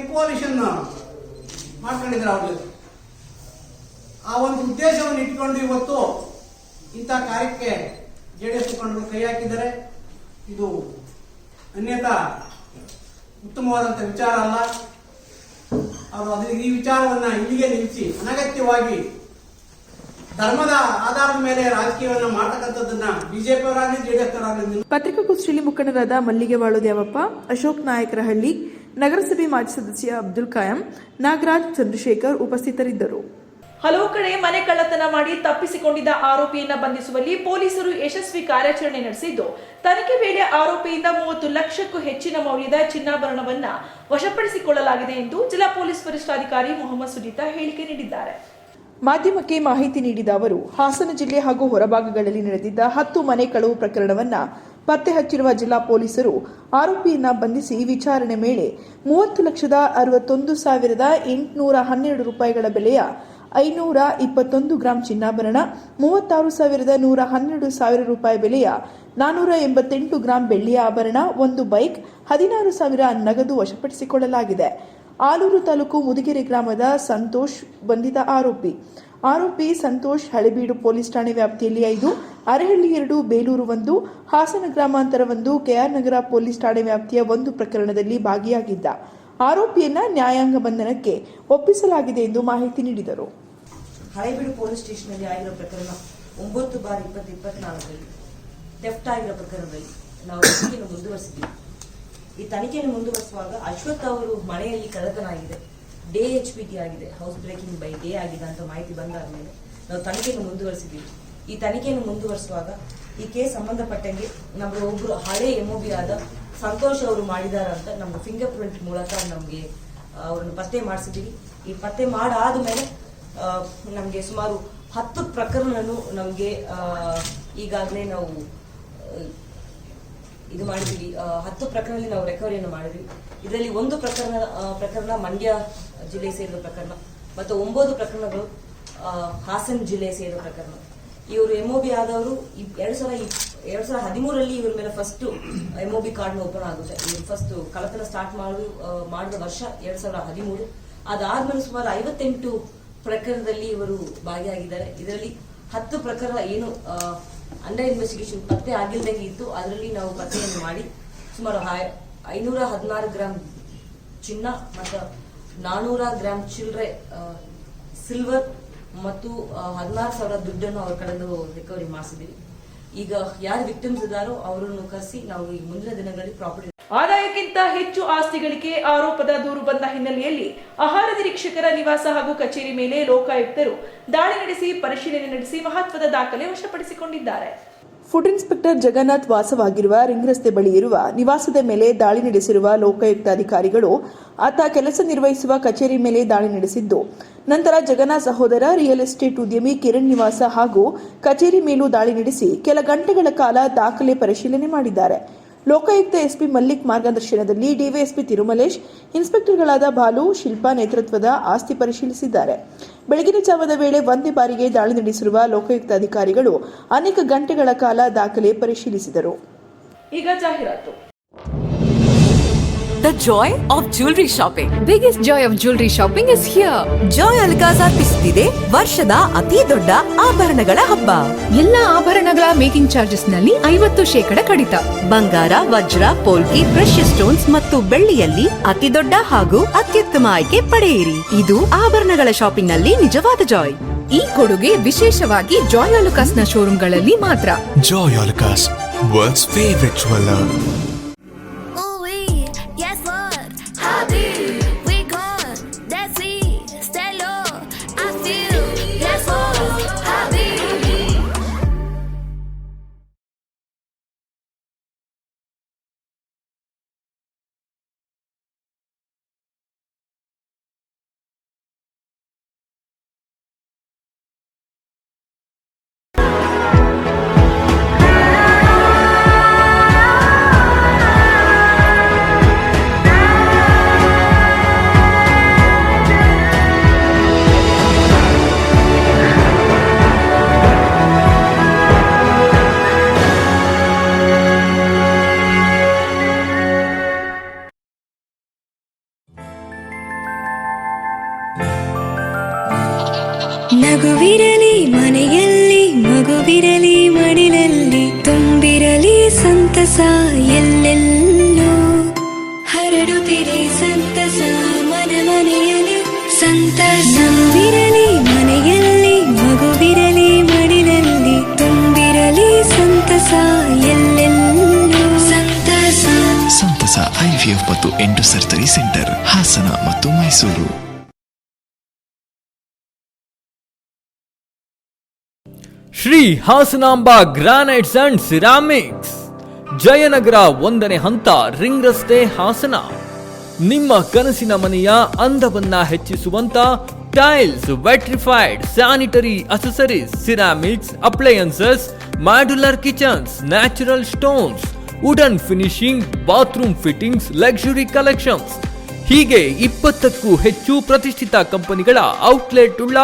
ಕೋalition ಮಾಡ್ಕೊಂಡಿದ್ದಾರೆ ಅವ್ರ ಜೊತೆ. ಆ ಒಂದು ಉದ್ದೇಶವನ್ನು ಇಟ್ಕೊಂಡು ಇವತ್ತು ಇಂಥ ಕಾರ್ಯಕ್ಕೆ ಜೆಡಿಎಸ್ ಮುಖಂಡರು ಕೈ ಹಾಕಿದ್ದಾರೆ. ಇದು ಅನ್ಯತಾ ಉತ್ತಮವಾದಂಥ ವಿಚಾರ ಅಲ್ಲ. ಅವರು ಈ ವಿಚಾರವನ್ನ ಇಲ್ಲಿಗೆ ನಿಲ್ಲಿಸಿ ಅನಗತ್ಯವಾಗಿ ಧರ್ಮದ ಆಧಾರದ ಮೇಲೆ ರಾಜಕೀಯವನ್ನು ಮಾಡತಕ್ಕಂಥದ್ದನ್ನ ಬಿಜೆಪಿಯವರಾಗಲಿ ಜೆಡಿಎಸ್ ಅವರಾಗಲಿ. ಪತ್ರಿಕಾಗೋಷ್ಠಿಯಲ್ಲಿ ಮುಖಂಡರಾದ ಮಲ್ಲಿಗೆವಾಳು ದೇವಪ್ಪ, ಅಶೋಕ್ ನಾಯಕರಹಳ್ಳಿ, ನಗರಸಭೆ ಮಾಜಿ ಸದಸ್ಯ ಅಬ್ದುಲ್ ಕಾಯಂ, ನಾಗರಾಜ್, ಚಂದ್ರಶೇಖರ್ ಉಪಸ್ಥಿತರಿದ್ದರು. ಹಲವು ಕಡೆ ಮನೆ ಕಳ್ಳತನ ಮಾಡಿ ತಪ್ಪಿಸಿಕೊಂಡಿದ್ದ ಆರೋಪಿಯನ್ನ ಬಂಧಿಸುವಲ್ಲಿ ಪೊಲೀಸರು ಯಶಸ್ವಿ ಕಾರ್ಯಾಚರಣೆ ನಡೆಸಿದ್ದು, ತನಿಖೆ ವೇಳೆ ಆರೋಪಿಯಿಂದ 30 ಲಕ್ಷಕ್ಕೂ ಹೆಚ್ಚಿನ ಮೌಲ್ಯದ ಚಿನ್ನಾಭರಣವನ್ನ ವಶಪಡಿಸಿಕೊಳ್ಳಲಾಗಿದೆ ಎಂದು ಜಿಲ್ಲಾ ಪೊಲೀಸ್ ವರಿಷ್ಠಾಧಿಕಾರಿ ಮೊಹಮ್ಮದ್ ಸುಜಿತಾ ಹೇಳಿಕೆ ನೀಡಿದ್ದಾರೆ. ಮಾಧ್ಯಮಕ್ಕೆ ಮಾಹಿತಿ ನೀಡಿದ ಅವರು, ಹಾಸನ ಜಿಲ್ಲೆ ಹಾಗೂ ಹೊರಭಾಗಗಳಲ್ಲಿ ನಡೆದಿದ್ದ 10 ಮನೆ ಕಳವು ಪ್ರಕರಣವನ್ನ ಪತ್ತೆ ಹಚ್ಚಿರುವ ಜಿಲ್ಲಾ ಪೊಲೀಸರು ಆರೋಪಿಯನ್ನ ಬಂಧಿಸಿ ವಿಚಾರಣೆ ವೇಳೆ 30,61,812 ರೂಪಾಯಿಗಳ ಬೆಲೆಯ 521 ಗ್ರಾಂ ಚಿನ್ನಾಭರಣ, 36,112 ರೂಪಾಯಿ ಬೆಲೆಯ 488 ಗ್ರಾಂ ಬೆಳ್ಳಿಯ ಆಭರಣ, 1 ಬೈಕ್, 16,000 ನಗದು ವಶಪಡಿಸಿಕೊಳ್ಳಲಾಗಿದೆ. ಆಲೂರು ತಾಲೂಕು ಮುದಿಗೆರೆ ಗ್ರಾಮದ ಸಂತೋಷ್ ಬಂಧಿತ ಆರೋಪಿ ಸಂತೋಷ್ ಹಳೆಬೀಡು ಪೊಲೀಸ್ ಠಾಣೆ ವ್ಯಾಪ್ತಿಯಲ್ಲಿ 5, ಅರಹಳ್ಳಿ 2, ಬೇಲೂರು 1, ಹಾಸನ ಗ್ರಾಮಾಂತರ 1, ಕೆಆರ್ ನಗರ ಪೊಲೀಸ್ ಠಾಣೆ ವ್ಯಾಪ್ತಿಯ 1 ಪ್ರಕರಣದಲ್ಲಿ ಭಾಗಿಯಾಗಿದ್ದ ಆರೋಪಿಯನ್ನ ನ್ಯಾಯಾಂಗ ಬಂಧನಕ್ಕೆ ಒಪ್ಪಿಸಲಾಗಿದೆ ಎಂದು ಮಾಹಿತಿ ನೀಡಿದರು. ಹಳೆಬೀಡು ಪೊಲೀಸ್ ಸ್ಟೇಷನ್ನಲ್ಲಿ ಆಗಿರೋ ಪ್ರಕರಣ 9/2024 ಥೆಫ್ಟ್ ಆಗಿರೋ ಪ್ರಕರಣದಲ್ಲಿ ನಾವು ತನಿಖೆಯನ್ನು ಮುಂದುವರಿಸಿದ್ದೀವಿ. ಈ ತನಿಖೆಯನ್ನು ಮುಂದುವರಿಸುವಾಗ ಅಶ್ವಥ್ ಅವರು ಮನೆಯಲ್ಲಿ ಕಳ್ಳತನ ಆಗಿದೆ, ಡೇ HPT ಆಗಿದೆ, ಹೌಸ್ ಬ್ರೇಕಿಂಗ್ ಬೈ ಡೇ ಆಗಿದೆ ಅಂತ ಮಾಹಿತಿ ಬಂದಾದ ಮೇಲೆ ನಾವು ತನಿಖೆಯನ್ನು ಮುಂದುವರಿಸಿದ್ದೀವಿ. ಈ ತನಿಖೆಯನ್ನು ಮುಂದುವರಿಸುವಾಗ ಈ ಕೇಸ್ ಸಂಬಂಧಪಟ್ಟಂಗೆ ನಮ್ಮ ಒಬ್ರು ಹಳೆ MOB ಆದ ಸಂತೋಷ್ ಅವರು ಮಾಡಿದಾರ ಅಂತ ನಮ್ಮ ಫಿಂಗರ್ ಪ್ರಿಂಟ್ ಮೂಲಕ ನಮಗೆ ಅವರನ್ನು ಪತ್ತೆ ಮಾಡಿಸಿದ್ದೀವಿ. ಈ ಪತ್ತೆ ಮಾಡಾದ ಮೇಲೆ ನಮಗೆ ಸುಮಾರು 10 ಪ್ರಕರಣವನ್ನು ನಮಗೆ ಈಗಾಗಲೇ ನಾವು ಇದು ಮಾಡಿದ್ದೀವಿ. 10 ಪ್ರಕರಣದಲ್ಲಿ ನಾವು ರಿಕವರಿಯನ್ನು ಮಾಡಿದ್ವಿ. ಇದರಲ್ಲಿ 1 ಪ್ರಕರಣ ಮಂಡ್ಯ ಜಿಲ್ಲೆ ಸೇರಿದ ಪ್ರಕರಣ ಮತ್ತು 9 ಪ್ರಕರಣಗಳು ಹಾಸನ ಜಿಲ್ಲೆ ಸೇರಿದ ಪ್ರಕರಣ. ಇವರು MOB ಆದವರು 2013ರಲ್ಲಿ ಇವರ ಮೇಲೆ ಫಸ್ಟ್ MOB ಕಾರ್ಡ್ ಓಪನ್ ಆಗುತ್ತೆ. ಇವರು ಫಸ್ಟ್ ಕಳ್ಳತನ ಸ್ಟಾರ್ಟ್ ಮಾಡಿದ ವರ್ಷ 2013. ಅದಾದ್ಮೇಲೆ ಸುಮಾರು 58 ಪ್ರಕರಣದಲ್ಲಿ ಇವರು ಭಾಗಿಯಾಗಿದ್ದಾರೆ. ಇದರಲ್ಲಿ 10 ಪ್ರಕರಣ ಏನು ಅಂಡರ್ ಇನ್ವೆಸ್ಟಿಗೇಷನ್ ಪತ್ತೆ ಆಗಿಲ್ದಂಗೆ ಇತ್ತು, ಅದರಲ್ಲಿ ನಾವು ಪತ್ತೆಯನ್ನು ಮಾಡಿ ಸುಮಾರು 516 ಗ್ರಾಂ ಚಿನ್ನ ಮತ್ತು 400 ಗ್ರಾಂ ಚಿಲ್ಲರೆ ಸಿಲ್ವರ್ ಮತ್ತು 16,000 ದುಡ್ಡನ್ನು ಅವ್ರ ಕಡೆಯಿಂದ ರಿಕವರಿ ಮಾಡಿಸಿದ್ದೀವಿ. ಈಗ ಯಾರು ವಿಕ್ಟಿಮ್ಸ್ ಇದ್ದಾರೋ ಅವರನ್ನು ಕರೆಸಿ ನಾವು ಈ ಮುಂದಿನ ದಿನಗಳಲ್ಲಿ ಪ್ರಾಪರ್ಟಿ ಆದಾಯಕ್ಕಿಂತ ಹೆಚ್ಚು ಆಸ್ತಿ ಗಳಿಕೆ ಆರೋಪದ ದೂರು ಬಂದ ಹಿನ್ನೆಲೆಯಲ್ಲಿ ಆಹಾರ ನಿರೀಕ್ಷಕರ ನಿವಾಸ ಹಾಗೂ ಕಚೇರಿ ಮೇಲೆ ಲೋಕಾಯುಕ್ತರು ದಾಳಿ ನಡೆಸಿ ಪರಿಶೀಲನೆ ನಡೆಸಿ ಮಹತ್ವದ ದಾಖಲೆ ವಶಪಡಿಸಿಕೊಂಡಿದ್ದಾರೆ. ಫುಡ್ ಇನ್ಸ್ಪೆಕ್ಟರ್ ಜಗನ್ನಾಥ್ ವಾಸವಾಗಿರುವ ರಿಂಗ್ ರಸ್ತೆ ಬಳಿ ಇರುವ ನಿವಾಸದ ಮೇಲೆ ದಾಳಿ ನಡೆಸಿರುವ ಲೋಕಾಯುಕ್ತ ಅಧಿಕಾರಿಗಳು ಆತ ಕೆಲಸ ನಿರ್ವಹಿಸುವ ಕಚೇರಿ ಮೇಲೆ ದಾಳಿ ನಡೆಸಿದ್ದು, ನಂತರ ಜಗನ್ನಾಥ್ ಸಹೋದರ ರಿಯಲ್ ಎಸ್ಟೇಟ್ ಉದ್ಯಮಿ ಕಿರಣ್ ನಿವಾಸ ಹಾಗೂ ಕಚೇರಿ ಮೇಲೂ ದಾಳಿ ನಡೆಸಿ ಕೆಲ ಗಂಟೆಗಳ ಕಾಲ ದಾಖಲೆ ಪರಿಶೀಲನೆ ಮಾಡಿದ್ದಾರೆ. ಲೋಕಾಯುಕ್ತ SP ಮಲ್ಲಿಕ್ ಮಾರ್ಗದರ್ಶನದಲ್ಲಿ ಡಿವೈಎಸ್ಪಿ ತಿರುಮಲೇಶ್, ಇನ್ಸ್ಪೆಕ್ಟರ್ಗಳಾದ ಬಾಲು, ಶಿಲ್ಪಾ ನೇತೃತ್ವದ ಆಸ್ತಿ ಪರಿಶೀಲಿಸಿದ್ದಾರೆ. ಬೆಳಗಿನ ಜಾವದ ವೇಳೆ ಒಂದೇ ಬಾರಿಗೆ ದಾಳಿ ನಡೆಸಿರುವ ಲೋಕಾಯುಕ್ತ ಅಧಿಕಾರಿಗಳು ಅನೇಕ ಗಂಟೆಗಳ ಕಾಲ ದಾಖಲೆ ಪರಿಶೀಲಿಸಿದರು. ಈಗ ಜಾಹೀರಾತು. The joy of jewelry shopping. Biggest joy of jewelry shopping is here. Joy Alucas ಅರ್ಪಿಸುತ್ತಿದೆ ವರ್ಷದ ಅತಿ ದೊಡ್ಡ ಆಭರಣಗಳ ಹಬ್ಬ. ಎಲ್ಲ ಆಭರಣಗಳ ಮೇಕಿಂಗ್ ಚಾರ್ಜಸ್ ನಲ್ಲಿ 50% ಕಡಿತ. ಬಂಗಾರ, ವಜ್ರ, ಪೋಲ್ಕಿ, ಪ್ರೆಷಿಯಸ್ ಸ್ಟೋನ್ಸ್ ಮತ್ತು ಬೆಳ್ಳಿಯಲ್ಲಿ ಅತಿ ದೊಡ್ಡ ಹಾಗೂ ಅತ್ಯುತ್ತಮ ಆಯ್ಕೆ ಪಡೆಯಿರಿ. ಇದು ಆಭರಣಗಳ ಶಾಪಿಂಗ್ ನಲ್ಲಿ ನಿಜವಾದ ಜಾಯ್. ಈ ಕೊಡುಗೆ ವಿಶೇಷವಾಗಿ ಜಾಯ್ ಅಲುಕಾಸ್ ನ ಶೋರೂಮ್ಗಳಲ್ಲಿ ಮಾತ್ರ. Joy Alucas, world's favorite jeweler. ನಗುವಿರಲಿ ಮನೆಯಲ್ಲಿ, ಮಗುವಿರಲಿ ಮಡಿಲಲ್ಲಿ, ತುಂಬಿರಲಿ ಸಂತಸ ಎಲ್ಲೆಲ್ಲೂ, ಹರಡುತ್ತಿರಿ ಸಂತಸ ಮನ ಮನೆಯಲ್ಲಿ ಸಂತಸ. ನಗುವಿರಲಿ ಮನೆಯಲ್ಲಿ, ಮಗುವಿರಲಿ ಮಡಿಲಲ್ಲಿ, ತುಂಬಿರಲಿ ಸಂತಸ ಎಲ್ಲೆಲ್ಲೂ, ಸಂತಸ. ಸಂತಸ IVF ಮತ್ತು ಎಂಡೋ ಸರ್ಜರಿ ಸೆಂಟರ್, ಹಾಸನ ಮತ್ತು Mysuru. Shri Hasanamba granites and ceramics, Jayanagar 1ನೇ ಹಂತ, ರಿಂಗ್ ರಸ್ತೆ, ಹಾಸನ. ನಿಮ್ಮ ಕನಸಿನ ಮನೆಯ ಅಂದವನ್ನ ಹೆಚ್ಚಿಸುವಂತ tiles, vitrified, sanitary accessories, ceramics, appliances, modular kitchens, natural stones, wooden finishing, bathroom fittings, luxury collections ಹೀಗೆ 20ಕ್ಕೂ ಹೆಚ್ಚು ಪ್ರತಿಷ್ಠಿತ ಕಂಪನಿಗಳ ಔಟ್ಲೆಟ್ ಉಳ್ಳ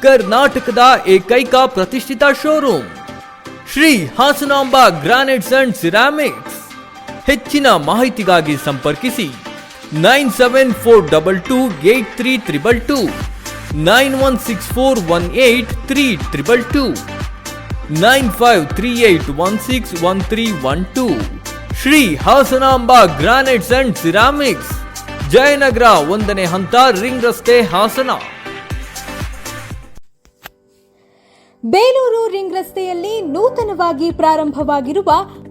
ಕರ್ನಾಟಕದ ಏಕೈಕ ಪ್ರತಿಷ್ಠಿತ showroom Shri Hasanamba granites and ceramics. ಹೆಚ್ಚಿನ ಮಾಹಿತಿಗಾಗಿ ಸಂಪರ್ಕಿಸಿ 9742283322, 9164183222, 9538161312. Shri Hasanamba granites and ceramics, Jayanagar 1ನೇ ಹಂತ, ರಿಂಗ್ ರಸ್ತೆ, ಹಾಸನ. ಬೇಲೂರು ರಿಂಗ್ ರಸ್ತೆಯಲ್ಲಿ ನೂತನವಾಗಿ ಪ್ರಾರಂಭವಾಗಿರುವ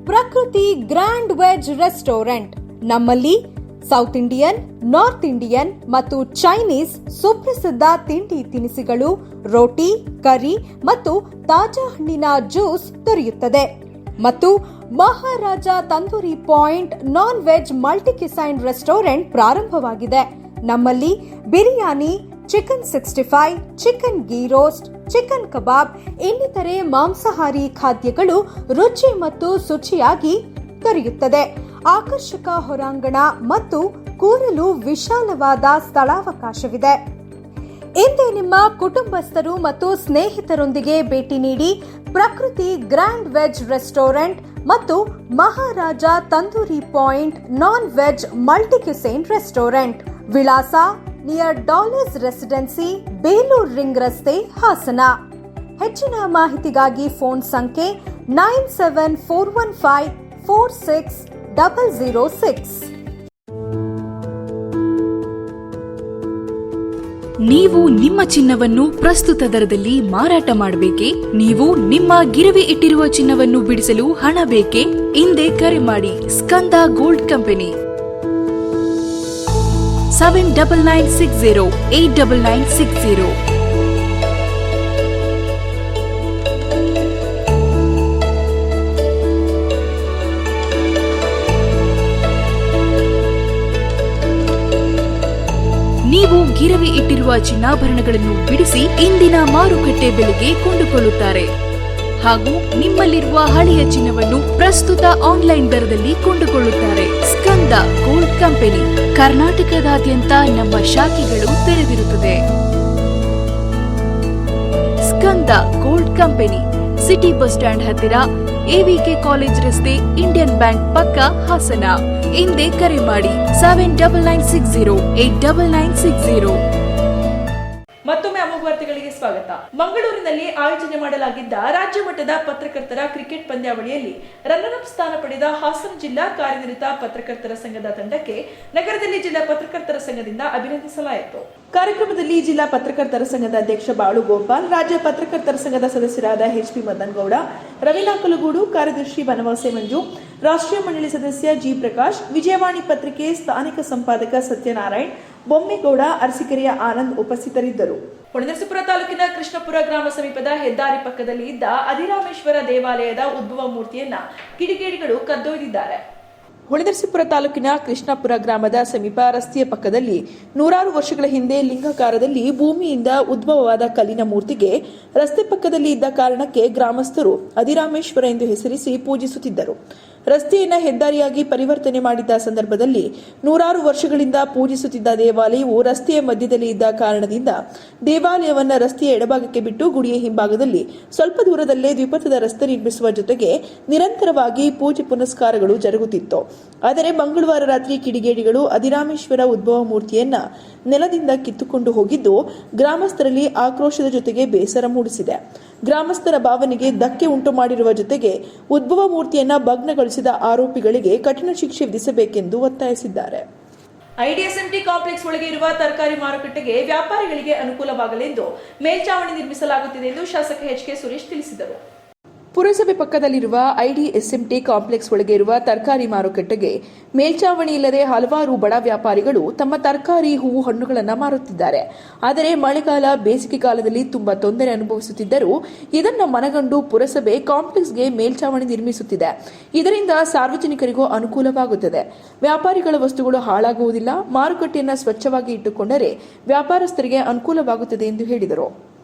ಪ್ರಕೃತಿ ಗ್ರ್ಯಾಂಡ್ ವೆಜ್ ರೆಸ್ಟೋರೆಂಟ್. ನಮ್ಮಲ್ಲಿ ಸೌತ್ ಇಂಡಿಯನ್, ನಾರ್ತ್ ಇಂಡಿಯನ್ ಮತ್ತು ಚೈನೀಸ್ ಸುಪ್ರಸಿದ್ಧ ತಿಂಡಿ ತಿನಿಸುಗಳು, ರೋಟಿ, ಕರಿ ಮತ್ತು ತಾಜಾ ಹಣ್ಣಿನ ಜ್ಯೂಸ್ ದೊರೆಯುತ್ತದೆ. ಮತ್ತು Maharaja tandoori point non veg multi cuisine restaurant ಪ್ರಾರಂಭವಾಗಿದೆ. ನಮ್ಮಲ್ಲಿ biryani, chicken 65, chicken ghee roast, chicken kebab ಇನ್ನಿತರೆ ಮಾಂಸಾಹಾರಿ ಖಾದ್ಯಗಳು ರುಚಿ ಮತ್ತು ಶುಚಿಯಾಗಿ ದೊರೆಯುತ್ತದೆ. ಆಕರ್ಷಕ ಹೊರಾಂಗಣ ಮತ್ತು ಕೂರಲು ವಿಶಾಲವಾದ ಸ್ಥಳಾವಕಾಶವಿದೆ. ಇಂದೇ ನಿಮ್ಮ ಕುಟುಂಬಸ್ಥರು ಮತ್ತು ಸ್ನೇಹಿತರೊಂದಿಗೆ ಭೇಟಿ ನೀಡಿ ಪ್ರಕೃತಿ ಗ್ರ್ಯಾಂಡ್ ವೆಜ್ ರೆಸ್ಟೋರೆಂಟ್ ಮತ್ತು Maharaja tandoori point non veg multi cuisine restaurant. ವಿಳಾಸ near dollars residency, Belur ring ರಸ್ತೆ, ಹಾಸನ. ಹೆಚ್ಚಿನ ಮಾಹಿತಿಗಾಗಿ ಫೋನ್ ಸಂಖ್ಯೆ 9741546006. ನೀವು ನಿಮ್ಮ ಚಿನ್ನವನ್ನು ಪ್ರಸ್ತುತ ದರದಲ್ಲಿ ಮಾರಾಟ ಮಾಡಬೇಕೇ? ನೀವು ನಿಮ್ಮ ಗಿರವಿ ಇಟ್ಟಿರುವ ಚಿನ್ನವನ್ನು ಬಿಡಿಸಲು ಹಣ ಬೇಕೇ? ಹಿಂದೆ ಕರೆ ಮಾಡಿ ಸ್ಕಂದ ಗೋಲ್ಡ್ ಕಂಪನಿ 7996089960. ನೀವು ಗಿರವಿ ಇಟ್ಟಿರುವ ಚಿನ್ನಾಭರಣಗಳನ್ನು ಬಿಡಿಸಿ ಇಂದಿನ ಮಾರುಕಟ್ಟೆ ಬೆಲೆಗೆ ಕೊಂಡುಕೊಳ್ಳುತ್ತಾರೆ ಹಾಗೂ ನಿಮ್ಮಲ್ಲಿರುವ ಹಳೆಯ ಚಿನ್ನವನ್ನು ಪ್ರಸ್ತುತ ಆನ್ಲೈನ್ ದರದಲ್ಲಿ ಕೊಂಡುಕೊಳ್ಳುತ್ತಾರೆ. ಸ್ಕಂದ ಗೋಲ್ಡ್ ಕಂಪನಿ ಕರ್ನಾಟಕದಾದ್ಯಂತ ನಮ್ಮ ಶಾಖೆಗಳು ತೆರೆದಿರುತ್ತದೆ. Skanda gold company, city bus stand ಹತ್ತಿರ, ಎವಿಕೆ ಕಾಲೇಜ್ ರಸ್ತೆ, ಇಂಡಿಯನ್ ಬ್ಯಾಂಕ್ ಪಕ್ಕ, ಹಾಸನ. ಹಿಂದೆ ಕರೆ ಮಾಡಿ 7996089960. ಮತ್ತೊಮ್ಮೆ ಅಮೋಘ ವಾರ್ತೆಗಳಿಗೆ ಸ್ವಾಗತ. ಮಂಗಳೂರಿನಲ್ಲಿ ಆಯೋಜನೆ ಮಾಡಲಾಗಿದ್ದ ರಾಜ್ಯ ಮಟ್ಟದ ಪತ್ರಕರ್ತರ ಕ್ರಿಕೆಟ್ ಪಂದ್ಯಾವಳಿಯಲ್ಲಿ ರನ್ನರ್ ಅಪ್ ಸ್ಥಾನ ಪಡೆದ ಹಾಸನ ಜಿಲ್ಲಾ ಕಾರ್ಯನಿರತ ಪತ್ರಕರ್ತರ ಸಂಘದ ತಂಡಕ್ಕೆ ನಗರದಲ್ಲಿ ಜಿಲ್ಲಾ ಪತ್ರಕರ್ತರ ಸಂಘದಿಂದ ಅಭಿನಂದಿಸಲಾಯಿತು. ಕಾರ್ಯಕ್ರಮದಲ್ಲಿ ಜಿಲ್ಲಾ ಪತ್ರಕರ್ತರ ಸಂಘದ ಅಧ್ಯಕ್ಷ ಬಾಳು ಗೋಪಾಲ್, ರಾಜ್ಯ ಪತ್ರಕರ್ತರ ಸಂಘದ ಸದಸ್ಯರಾದ ಎಚ್.ಪಿ. ಮದನಗೌಡ, ರವೀನಾ ಕಲಗೂಡು, ಕಾರ್ಯದರ್ಶಿ ಬನವಾಸೆ ಮಂಜು, ರಾಷ್ಟ್ರೀಯ ಮಂಡಳಿ ಸದಸ್ಯ ಜಿ. ಪ್ರಕಾಶ್, ವಿಜಯವಾಣಿ ಪತ್ರಿಕೆ ಸ್ಥಾನಿಕ ಸಂಪಾದಕ ಸತ್ಯನಾರಾಯಣ್, ಬೊಮ್ಮೇಗೌಡ, ಅರಸಿಕೆರೆಯ ಆನಂದ್ ಉಪಸ್ಥಿತರಿದ್ದರು. ಹೊಳೆನರಸೀಪುರ ತಾಲೂಕಿನ ಕೃಷ್ಣಪುರ ಗ್ರಾಮ ಸಮೀಪದ ಹೆದ್ದಾರಿ ಪಕ್ಕದಲ್ಲಿ ಇದ್ದ ಅಧಿರಾಮೇಶ್ವರ ದೇವಾಲಯದ ಉದ್ಭವ ಮೂರ್ತಿಯನ್ನ ಕಿಡಿಗೇಡಿಗಳು ಕದ್ದೊಯ್ದಿದ್ದಾರೆ. ಹೊಳೆನರಸೀಪುರ ತಾಲೂಕಿನ ಕೃಷ್ಣಪುರ ಗ್ರಾಮದ ಸಮೀಪ ರಸ್ತೆಯ ಪಕ್ಕದಲ್ಲಿ ನೂರಾರು ವರ್ಷಗಳ ಹಿಂದೆ ಲಿಂಗಾಕಾರದಲ್ಲಿ ಭೂಮಿಯಿಂದ ಉದ್ಭವವಾದ ಕಲ್ಲಿನ ಮೂರ್ತಿಗೆ ರಸ್ತೆ ಪಕ್ಕದಲ್ಲಿ ಇದ್ದ ಕಾರಣಕ್ಕೆ ಗ್ರಾಮಸ್ಥರು ಅಧಿರಾಮೇಶ್ವರ ಎಂದು ಹೆಸರಿಸಿ ಪೂಜಿಸುತ್ತಿದ್ದರು. ರಸ್ತೆಯನ್ನು ಹೆದ್ದಾರಿಯಾಗಿ ಪರಿವರ್ತನೆ ಮಾಡಿದ್ದ ಸಂದರ್ಭದಲ್ಲಿ ನೂರಾರು ವರ್ಷಗಳಿಂದ ಪೂಜಿಸುತ್ತಿದ್ದ ದೇವಾಲಯವು ರಸ್ತೆಯ ಮಧ್ಯದಲ್ಲಿ ಇದ್ದ ಕಾರಣದಿಂದ ದೇವಾಲಯವನ್ನು ರಸ್ತೆಯ ಎಡಭಾಗಕ್ಕೆ ಬಿಟ್ಟು ಗುಡಿಯ ಹಿಂಭಾಗದಲ್ಲಿ ಸ್ವಲ್ಪ ದೂರದಲ್ಲೇ ದ್ವಿಪಥದ ರಸ್ತೆ ನಿರ್ಮಿಸುವ ಜೊತೆಗೆ ನಿರಂತರವಾಗಿ ಪೂಜೆ ಪುನಸ್ಕಾರಗಳು ಜರುಗುತ್ತಿತ್ತು. ಆದರೆ ಮಂಗಳವಾರ ರಾತ್ರಿ ಕಿಡಿಗೇಡಿಗಳು ಅಧಿರಾಮೇಶ್ವರ ಉದ್ಭವ ಮೂರ್ತಿಯನ್ನ ನೆಲದಿಂದ ಕಿತ್ತುಕೊಂಡು ಹೋಗಿದ್ದು ಗ್ರಾಮಸ್ಥರಲ್ಲಿ ಆಕ್ರೋಶದ ಜೊತೆಗೆ ಬೇಸರ ಮೂಡಿಸಿದೆ. ಗ್ರಾಮಸ್ಥರ ಭಾವನೆಗೆ ಧಕ್ಕೆ ಉಂಟು ಮಾಡಿರುವ ಜೊತೆಗೆ ಉದ್ಭವ ಮೂರ್ತಿಯನ್ನ ಭಗ್ನಗೊಳಿಸಿದ ಆರೋಪಿಗಳಿಗೆ ಕಠಿಣ ಶಿಕ್ಷೆ ವಿಧಿಸಬೇಕೆಂದು ಒತ್ತಾಯಿಸಿದ್ದಾರೆ. ಐಡಿಎಸ್ಎಂಟಿ ಕಾಂಪ್ಲೆಕ್ಸ್ ಒಳಗೆ ಇರುವ ತರಕಾರಿ ಮಾರುಕಟ್ಟೆಗೆ ವ್ಯಾಪಾರಿಗಳಿಗೆ ಅನುಕೂಲವಾಗಲೆಂದು ಮೇಲ್ಚಾವಣಿ ನಿರ್ಮಿಸಲಾಗುತ್ತಿದೆ ಎಂದು ಶಾಸಕ ಎಚ್.ಕೆ. ಸುರೇಶ್ ತಿಳಿಸಿದರು. ಪುರಸಭೆ ಪಕ್ಕದಲ್ಲಿರುವ ಐಡಿಎಸ್ಎಂಟಿ ಕಾಂಪ್ಲೆಕ್ಸ್ ಒಳಗೆ ಇರುವ ತರಕಾರಿ ಮಾರುಕಟ್ಟೆಗೆ ಮೇಲ್ಚಾವಣಿ ಇಲ್ಲದೆ ಹಲವಾರು ಬಡ ವ್ಯಾಪಾರಿಗಳು ತಮ್ಮ ತರಕಾರಿ, ಹೂವು, ಹಣ್ಣುಗಳನ್ನು ಮಾರುತ್ತಿದ್ದಾರೆ. ಆದರೆ ಮಳೆಗಾಲ, ಬೇಸಿಗೆ ಕಾಲದಲ್ಲಿ ತುಂಬಾ ತೊಂದರೆ ಅನುಭವಿಸುತ್ತಿದ್ದರೂ ಇದನ್ನು ಮನಗಂಡು ಪುರಸಭೆ ಕಾಂಪ್ಲೆಕ್ಸ್ಗೆ ಮೇಲ್ಚಾವಣಿ ನಿರ್ಮಿಸುತ್ತಿದೆ. ಇದರಿಂದ ಸಾರ್ವಜನಿಕರಿಗೂ ಅನುಕೂಲವಾಗುತ್ತದೆ. ವ್ಯಾಪಾರಿಗಳ ವಸ್ತುಗಳು ಹಾಳಾಗುವುದಿಲ್ಲ. ಮಾರುಕಟ್ಟೆಯನ್ನು ಸ್ವಚ್ಛವಾಗಿ ಇಟ್ಟುಕೊಂಡರೆ ವ್ಯಾಪಾರಸ್ಥರಿಗೆ ಅನುಕೂಲವಾಗುತ್ತದೆ ಎಂದು ಹೇಳಿದರು.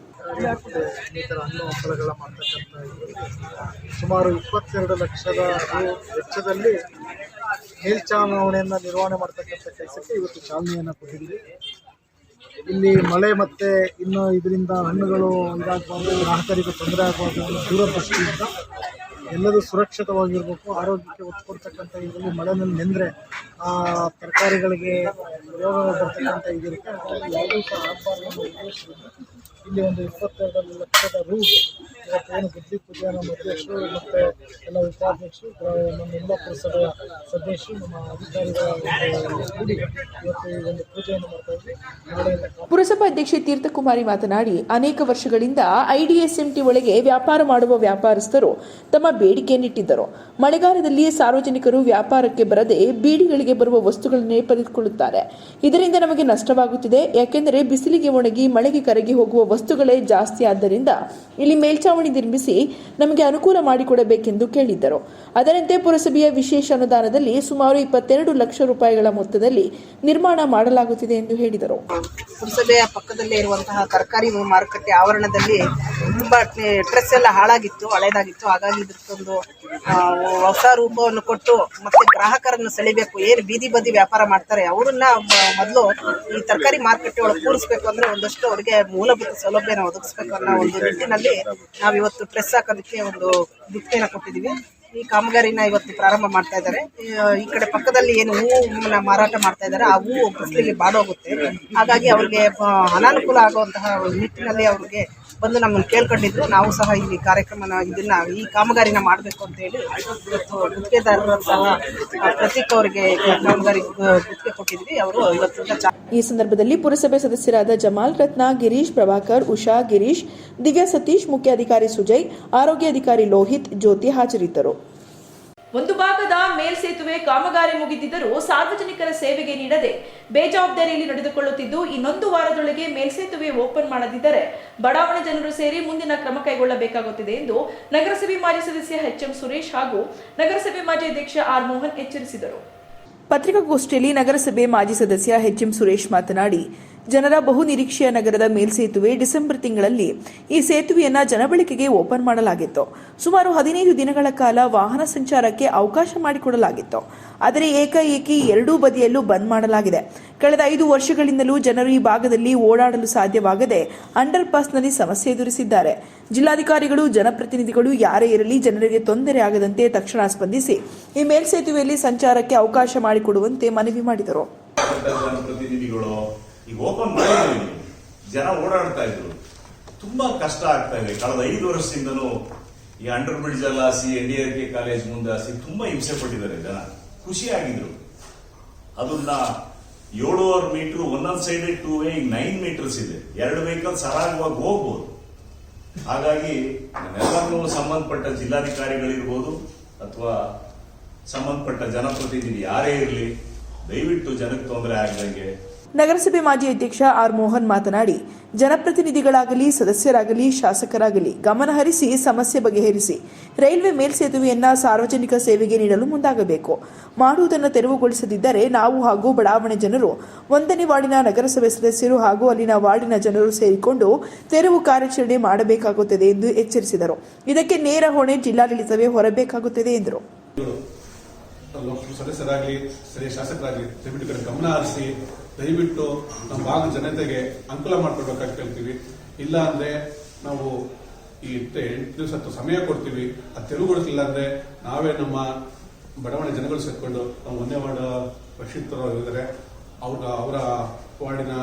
ಇನ್ನಿತರ ಹಣ್ಣು ಹಂಪಲುಗಳ ಮಾಡ್ತಕ್ಕಂಥ ಸುಮಾರು 22 ಲಕ್ಷದ ವೆಚ್ಚದಲ್ಲಿ ಮೇಲ್ಚಾವಣಿಯನ್ನು ನಿರ್ವಹಣೆ ಮಾಡ್ತಕ್ಕಂಥ ಕೆಲಸಕ್ಕೆ ಇವತ್ತು ಚಾಲನೆಯನ್ನು ಕೊಟ್ಟಿದ್ದೀವಿ. ಇಲ್ಲಿ ಮಳೆ ಮತ್ತು ಇನ್ನು ಇದರಿಂದ ಹಣ್ಣುಗಳು ಇದಾಗಬಾರ್ದು, ಗ್ರಾಹಕರಿಗೆ ತೊಂದರೆ ಆಗಬಾರ್ದು ಅನ್ನೋ ದೂರದೃಷ್ಟಿಯಿಂದ ಎಲ್ಲರೂ ಸುರಕ್ಷಿತವಾಗಿರಬೇಕು, ಆರೋಗ್ಯಕ್ಕೆ ಒತ್ತು ಕೊಡ್ತಕ್ಕಂಥ ಇದರಲ್ಲಿ ಮಳೆನಲ್ಲಿ ನೆಂದರೆ ಆ ತರಕಾರಿಗಳಿಗೆ ರೋಗ ಬರ್ತಕ್ಕಂಥ ಇದಿರುತ್ತೆ. ಯಾವುದೂ ಸಹ ಆಗಬಾರ್ದು ಅನ್ನೋ ಉದ್ದೇಶದಿಂದ ಇಲ್ಲಿ ಒಂದು 22 ಲಕ್ಷದ ಇವತ್ತೇನು ಬುದ್ಧಿ ಪೂಜೆಯನ್ನು ಅಧ್ಯಕ್ಷರು ಮತ್ತು ಎಲ್ಲ ಉಪಾಧ್ಯಕ್ಷರು, ನಮ್ಮೆಲ್ಲ ಪುರಸಭೆಯ ಸದಸ್ಯರು, ನಮ್ಮ ಅಧಿಕಾರಿಗಳ ಕೂಡಿ ಇವತ್ತು ಈ ಒಂದು ಪೂಜೆಯನ್ನು ಮಾಡ್ತಾ ಇದ್ವಿ. ಪುರಸಭಾ ಅಧ್ಯಕ್ಷೆ ತೀರ್ಥಕುಮಾರಿ ಮಾತನಾಡಿ, ಅನೇಕ ವರ್ಷಗಳಿಂದ ಐಡಿಎಸ್ಎಂಟಿ ಒಳಗೆ ವ್ಯಾಪಾರ ಮಾಡುವ ವ್ಯಾಪಾರಸ್ಥರು ತಮ್ಮ ಬೇಡಿಕೆಯನ್ನಿಟ್ಟಿದ್ದರು. ಮಳೆಗಾಲದಲ್ಲಿ ಸಾರ್ವಜನಿಕರು ವ್ಯಾಪಾರಕ್ಕೆ ಬರದೆ ಬೀಡಿಗಳಿಗೆ ಬರುವ ವಸ್ತುಗಳನ್ನೇ ಪಡೆದುಕೊಳ್ಳುತ್ತಾರೆ. ಇದರಿಂದ ನಮಗೆ ನಷ್ಟವಾಗುತ್ತಿದೆ. ಯಾಕೆಂದರೆ ಬಿಸಿಲಿಗೆ ಒಣಗಿ ಮಳೆಗೆ ಕರಗಿ ಹೋಗುವ ವಸ್ತುಗಳೇ ಜಾಸ್ತಿ. ಆದ್ದರಿಂದ ಇಲ್ಲಿ ಮೇಲ್ಚಾವಣಿ ನಿರ್ಮಿಸಿ ನಮಗೆ ಅನುಕೂಲ ಮಾಡಿಕೊಡಬೇಕೆಂದು ಕೇಳಿದ್ದರು. ಅದರಂತೆ ಪುರಸಭೆಯ ವಿಶೇಷ ಅನುದಾನದಲ್ಲಿ ಸುಮಾರು 22 ಲಕ್ಷ ರೂಪಾಯಿಗಳ ಮೊತ್ತದಲ್ಲಿ ನಿರ್ಮಾಣ ಮಾಡಲಾಗುತ್ತಿದೆ ಎಂದು ಹೇಳಿದರು. ಪುರಸಭೆಯ ಪಕ್ಕದಲ್ಲೇ ಇರುವಂತಹ ತರಕಾರಿ ಮಾರುಕಟ್ಟೆ ಆವರಣದಲ್ಲಿ ತುಂಬಾ ಡ್ರೆಸ್ ಎಲ್ಲ ಹಾಳಾಗಿತ್ತು, ಹಳೇದಾಗಿತ್ತು. ಹಾಗಾಗಿ ಇದಕ್ಕೊಂದು ಹೊಸ ರೂಪವನ್ನು ಕೊಟ್ಟು ಮತ್ತೆ ಗ್ರಾಹಕರನ್ನು ಸೆಳಿಬೇಕು. ಏನು ಬೀದಿ ಬದಿ ವ್ಯಾಪಾರ ಮಾಡ್ತಾರೆ ಅವರನ್ನ ಮೊದಲು ಈ ತರಕಾರಿ ಮಾರುಕಟ್ಟೆ ಒಳಗೆ ಕೂರಿಸ್ಬೇಕು ಅಂದ್ರೆ ಒಂದಷ್ಟು ಅವರಿಗೆ ಮೂಲಭೂತ ಸೌಲಭ್ಯನ ಒದಗಿಸ್ಬೇಕು ಅನ್ನೋ ಒಂದು ನಿಟ್ಟಿನಲ್ಲಿ ನಾವು ಇವತ್ತು ಡ್ರೆಸ್ ಹಾಕೋದಕ್ಕೆ ಒಂದು ಗುತ್ತಿಗೆನ ಕೊಟ್ಟಿದ್ದೀವಿ. ಈ ಕಾಮಗಾರಿನ ಇವತ್ತು ಪ್ರಾರಂಭ ಮಾಡ್ತಾ ಇದ್ದಾರೆ. ಈ ಕಡೆ ಪಕ್ಕದಲ್ಲಿ ಏನು ಹೂವನ್ನ ಮಾರಾಟ ಮಾಡ್ತಾ ಇದ್ದಾರೆ, ಆ ಹೂವು ಬಿಸಿಲಿಗೆ ಬಾಡೋಗುತ್ತೆ. ಹಾಗಾಗಿ ಅವ್ರಿಗೆ ಅನಾನುಕೂಲ ಆಗುವಂತಹ ನಿಟ್ಟಿನಲ್ಲಿ ಅವ್ರಿಗೆ ಬಂದು ನಮ್ಮನ್ನು ಕೇಳ್ಕೊಂಡಿದ್ರು. ನಾವು ಸಹ ಇಲ್ಲಿ ಕಾರ್ಯಕ್ರಮನ ಈ ಕಾಮಗಾರಿನ ಮಾಡಬೇಕು ಅಂತ ಹೇಳಿ ಇವತ್ತು ಗುತ್ತಿಗೆದಾರರು ಸಹ ಪ್ರತೀಕ್ ಅವರಿಗೆ ಕಾಮಗಾರಿ ಗುತ್ತಿಗೆ ಕೊಟ್ಟಿದ್ವಿ. ಅವರು ಇವತ್ತು ಈ ಸಂದರ್ಭದಲ್ಲಿ ಪುರಸಭೆ ಸದಸ್ಯರಾದ ಜಮಾಲ್, ರತ್ನ, ಗಿರೀಶ್, ಪ್ರಭಾಕರ್, ಉಷಾ, ಗಿರೀಶ್, ದಿವ್ಯಾ ಸತೀಶ್, ಮುಖ್ಯ ಅಧಿಕಾರಿ ಸುಜಯ್, ಆರೋಗ್ಯ ಅಧಿಕಾರಿ ಲೋಹಿತ್, ಜ್ಯೋತಿ ಹಾಜರಿದ್ದರು. ಒಂದು ಭಾಗದ ಮೇಲ್ಸೇತುವೆ ಕಾಮಗಾರಿ ಮುಗಿದಿದ್ದರೂ ಸಾರ್ವಜನಿಕರ ಸೇವೆಗೆ ನೀಡದೆ ಬೇಜವಾಬ್ದಾರಿಯಲ್ಲಿ ನಡೆದುಕೊಳ್ಳುತ್ತಿದ್ದು, ಇನ್ನೊಂದು ವಾರದೊಳಗೆ ಮೇಲ್ಸೇತುವೆ ಓಪನ್ ಮಾಡದಿದ್ದರೆ ಬಡಾವಣೆ ಜನರು ಸೇರಿ ಮುಂದಿನ ಕ್ರಮ ಕೈಗೊಳ್ಳಬೇಕಾಗುತ್ತದೆ ಎಂದು ನಗರಸಭೆ ಮಾಜಿ ಸದಸ್ಯ ಎಚ್ಎಂ ಸುರೇಶ್ ಹಾಗೂ ನಗರಸಭೆ ಮಾಜಿ ಅಧ್ಯಕ್ಷ ಆರ್ ಮೋಹನ್ ಎಚ್ಚರಿಸಿದರು. ಪತ್ರಿಕಾಗೋಷ್ಠಿಯಲ್ಲಿ ನಗರಸಭೆ ಮಾಜಿ ಸದಸ್ಯ ಎಚ್ಎಂ ಸುರೇಶ್ ಮಾತನಾಡಿ, ಜನರ ಬಹು ನಿರೀಕ್ಷೆಯ ನಗರದ ಮೇಲ್ಸೇತುವೆ ಡಿಸೆಂಬರ್ ತಿಂಗಳಲ್ಲಿ ಈ ಸೇತುವೆಯನ್ನು ಜನಬಳಕೆಗೆ ಓಪನ್ ಮಾಡಲಾಗಿತ್ತು. ಸುಮಾರು 15 ದಿನಗಳ ಕಾಲ ವಾಹನ ಸಂಚಾರಕ್ಕೆ ಅವಕಾಶ ಮಾಡಿಕೊಡಲಾಗಿತ್ತು. ಆದರೆ ಏಕಾಏಕಿ ಎರಡೂ ಬದಿಯಲ್ಲೂ ಬಂದ್ ಮಾಡಲಾಗಿದೆ. ಕಳೆದ 5 ವರ್ಷಗಳಿಂದಲೂ ಜನರು ಈ ಭಾಗದಲ್ಲಿ ಓಡಾಡಲು ಸಾಧ್ಯವಾಗದೆ ಅಂಡರ್ ಪಾಸ್ನಲ್ಲಿ ಸಮಸ್ಯೆ ಎದುರಿಸಿದ್ದಾರೆ. ಜಿಲ್ಲಾಧಿಕಾರಿಗಳು, ಜನಪ್ರತಿನಿಧಿಗಳು ಯಾರೇ ಇರಲಿ ಜನರಿಗೆ ತೊಂದರೆ ಆಗದಂತೆ ತಕ್ಷಣ ಸ್ಪಂದಿಸಿ ಈ ಮೇಲ್ಸೇತುವೆಯಲ್ಲಿ ಸಂಚಾರಕ್ಕೆ ಅವಕಾಶ ಮಾಡಿಕೊಡುವಂತೆ ಮನವಿ ಮಾಡಿದರು. ಈಗ ಓಪನ್ ಮಾಡಿದ್ದೀವಿ, ಜನ ಓಡಾಡ್ತಾ ಇದ್ರು, ತುಂಬಾ ಕಷ್ಟ ಆಗ್ತಾ ಇದೆ. ಕಳೆದ 5 ವರ್ಷದಿಂದನೂ ಈ ಅಂಡರ್ ಬ್ರಿಡ್ಜ್ ಎಲ್ಲ ಹಾಸಿ, NDRK ಕಾಲೇಜ್ ಮುಂದೆ ಹಾಸಿ ತುಂಬಾ ಹಿಂಸೆ ಪಟ್ಟಿದ್ದಾರೆ ಜನ. ಖುಷಿಯಾಗಿದ್ರು. ಅದನ್ನ 7.5 ಮೀಟರ್ ಒಂದೊಂದು ಸೈಡ್ 2 ವೇ, ಈಗ 9 ಮೀಟರ್ಸ್ ಇದೆ. 2 ವೆಹಿಕಲ್ ಸರಾಗವಾಗಿ ಹೋಗ್ಬೋದು. ಹಾಗಾಗಿ ಎಲ್ಲರೂ ಸಂಬಂಧಪಟ್ಟ ಜಿಲ್ಲಾಧಿಕಾರಿಗಳಿರ್ಬೋದು ಅಥವಾ ಸಂಬಂಧಪಟ್ಟ ಜನಪ್ರತಿನಿಧಿ ಯಾರೇ ಇರಲಿ, ದಯವಿಟ್ಟು ಜನಕ್ಕೆ ತೊಂದರೆ ಆಗದಂಗೆ. ನಗರಸಭೆ ಮಾಜಿ ಅಧ್ಯಕ್ಷ ಆರ್ ಮೋಹನ್ ಮಾತನಾಡಿ, ಜನಪ್ರತಿನಿಧಿಗಳಾಗಲಿ, ಸದಸ್ಯರಾಗಲಿ, ಶಾಸಕರಾಗಲಿ ಗಮನಹರಿಸಿ ಸಮಸ್ಯೆ ಬಗೆಹರಿಸಿ ರೈಲ್ವೆ ಮೇಲ್ಸೇತುವೆಯನ್ನ ಸಾರ್ವಜನಿಕ ಸೇವೆಗೆ ನೀಡಲು ಮುಂದಾಗಬೇಕು. ಮಾಡುವುದನ್ನು ತೆರವುಗೊಳಿಸದಿದ್ದರೆ ನಾವು ಹಾಗೂ ಬಡಾವಣೆ ಜನರು 1ನೇ ವಾರ್ಡಿನ ನಗರಸಭೆ ಸದಸ್ಯರು ಹಾಗೂ ಅಲ್ಲಿನ ವಾರ್ಡಿನ ಜನರು ಸೇರಿಕೊಂಡು ತೆರವು ಕಾರ್ಯಾಚರಣೆ ಮಾಡಬೇಕಾಗುತ್ತದೆ ಎಂದು ಎಚ್ಚರಿಸಿದರು. ಇದಕ್ಕೆ ನೇರ ಹೊಣೆ ಜಿಲ್ಲಾಡಳಿತವೇ ಹೊರಬೇಕಾಗುತ್ತದೆ ಎಂದರು. ಸದಸ್ಯರಾಗಲಿ, ಸ್ಥಳೀಯ ಶಾಸಕರಾಗಲಿ ದಯವಿಟ್ಟು ಕಡೆ ಗಮನ ಹರಿಸಿ ದಯವಿಟ್ಟು ನಮ್ಮ ಭಾಗದ ಜನತೆಗೆ ಅನುಕೂಲ ಮಾಡಿಕೊಡ್ಬೇಕಾಗಿ ಕೇಳ್ತೀವಿ. ಇಲ್ಲ ಅಂದ್ರೆ ನಾವು ಈ 8 ದಿವಸ ಸಮಯ ಕೊಡ್ತೀವಿ. ಅದು ತೆರವುಗೊಳಿಸಲಿಲ್ಲ ಅಂದ್ರೆ ನಾವೇ ನಮ್ಮ ಬಡಾವಣೆ ಜನಗಳು ಸೇರ್ಕೊಂಡು ನಾವು 1ನೇ ವಾರ್ಡ್ ರಕ್ಷಿತರು ಇದ್ದಾರೆ, ಅವರ ವಾರ್ಡಿನ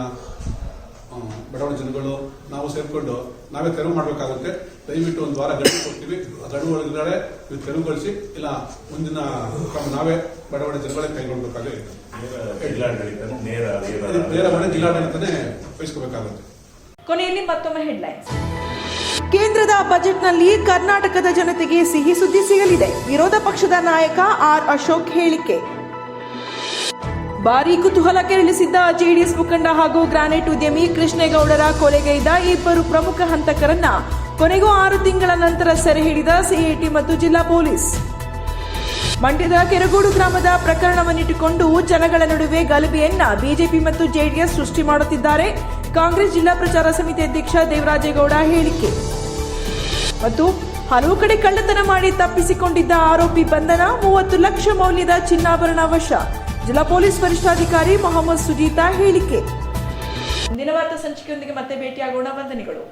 ಬಡಾವಣೆ ಜನಗಳು ನಾವು ಸೇರ್ಕೊಂಡು ನಾವೇ ತೆರವು ಮಾಡಬೇಕಾಗುತ್ತೆ. ದಯವಿಟ್ಟು 1 ವಾರ ಗಡುವು ಕೊಡ್ತೀವಿ. ಗಡುವು ಒಳಗಡೆ ತೆರವುಗೊಳಿಸಿ, ಇಲ್ಲ ಮುಂದಿನ ಕ್ರಮ ನಾವೇ ಬಡಾವಣೆ ಜನಗಳೇ ಕೈಗೊಳ್ಳಬೇಕಾಗಿ ನೇರ ಜಿಲ್ಲಾಡಳಿತನೇ ವಹಿಸ್ಕೋಬೇಕಾಗುತ್ತೆ. ಕೊನೆಯಲ್ಲಿ ಮತ್ತೊಮ್ಮೆ ಹೆಡ್ಲೈನ್ಸ್. ಕೇಂದ್ರದ ಬಜೆಟ್ನಲ್ಲಿ ಕರ್ನಾಟಕದ ಜನತೆಗೆ ಸಿಹಿ ಸುದ್ದಿ ಸಿಗಲಿದೆ. ವಿರೋಧ ಪಕ್ಷದ ನಾಯಕ ಆರ್ ಅಶೋಕ್ ಹೇಳಿಕೆ. ಭಾರೀ ಕುತೂಹಲ ಕೆರಳಿಸಿದ್ದ ಜೆಡಿಎಸ್ ಮುಖಂಡ ಹಾಗೂ ಗ್ರಾನೈಟ್ ಉದ್ಯಮಿ ಕೃಷ್ಣೇಗೌಡರ ಕೊಲೆಗೈದ ಇಬ್ಬರು ಪ್ರಮುಖ ಹಂತಕರನ್ನ ಕೊನೆಗೂ 6 ತಿಂಗಳ ನಂತರ ಸೆರೆ ಹಿಡಿದ ಸಿಐಟಿ ಮತ್ತು ಜಿಲ್ಲಾ ಪೊಲೀಸ್. ಮಂಡ್ಯದ ಕೆರಗೋಡು ಗ್ರಾಮದ ಪ್ರಕರಣವನ್ನಿಟ್ಟುಕೊಂಡು ಜನಗಳ ನಡುವೆ ಗಲಭೆಯನ್ನ ಬಿಜೆಪಿ ಮತ್ತು ಜೆಡಿಎಸ್ ಸೃಷ್ಟಿ ಮಾಡುತ್ತಿದ್ದಾರೆ. ಕಾಂಗ್ರೆಸ್ ಜಿಲ್ಲಾ ಪ್ರಚಾರ ಸಮಿತಿ ಅಧ್ಯಕ್ಷ ದೇವರಾಜೇಗೌಡ ಹೇಳಿಕೆ. ಮತ್ತು ಹಲವು ಕಡೆ ಕಳ್ಳತನ ಮಾಡಿ ತಪ್ಪಿಸಿಕೊಂಡಿದ್ದ ಆರೋಪಿ ಬಂಧನ. 30 ಲಕ್ಷ ಮೌಲ್ಯದ ಚಿನ್ನಾಭರಣ ವಶ. ಜಿಲ್ಲಾ ಪೊಲೀಸ್ ವರಿಷ್ಠಾಧಿಕಾರಿ ಮೊಹಮ್ಮದ್ ಸುಜೀತಾ ಹೇಳಿಕೆ. ಮುಂದಿನ ವಾರ್ತಾ ಸಂಚಿಕೆಯೊಂದಿಗೆ ಮತ್ತೆ ಭೇಟಿಯಾಗೋಣ. ವಂದನೆಗಳು.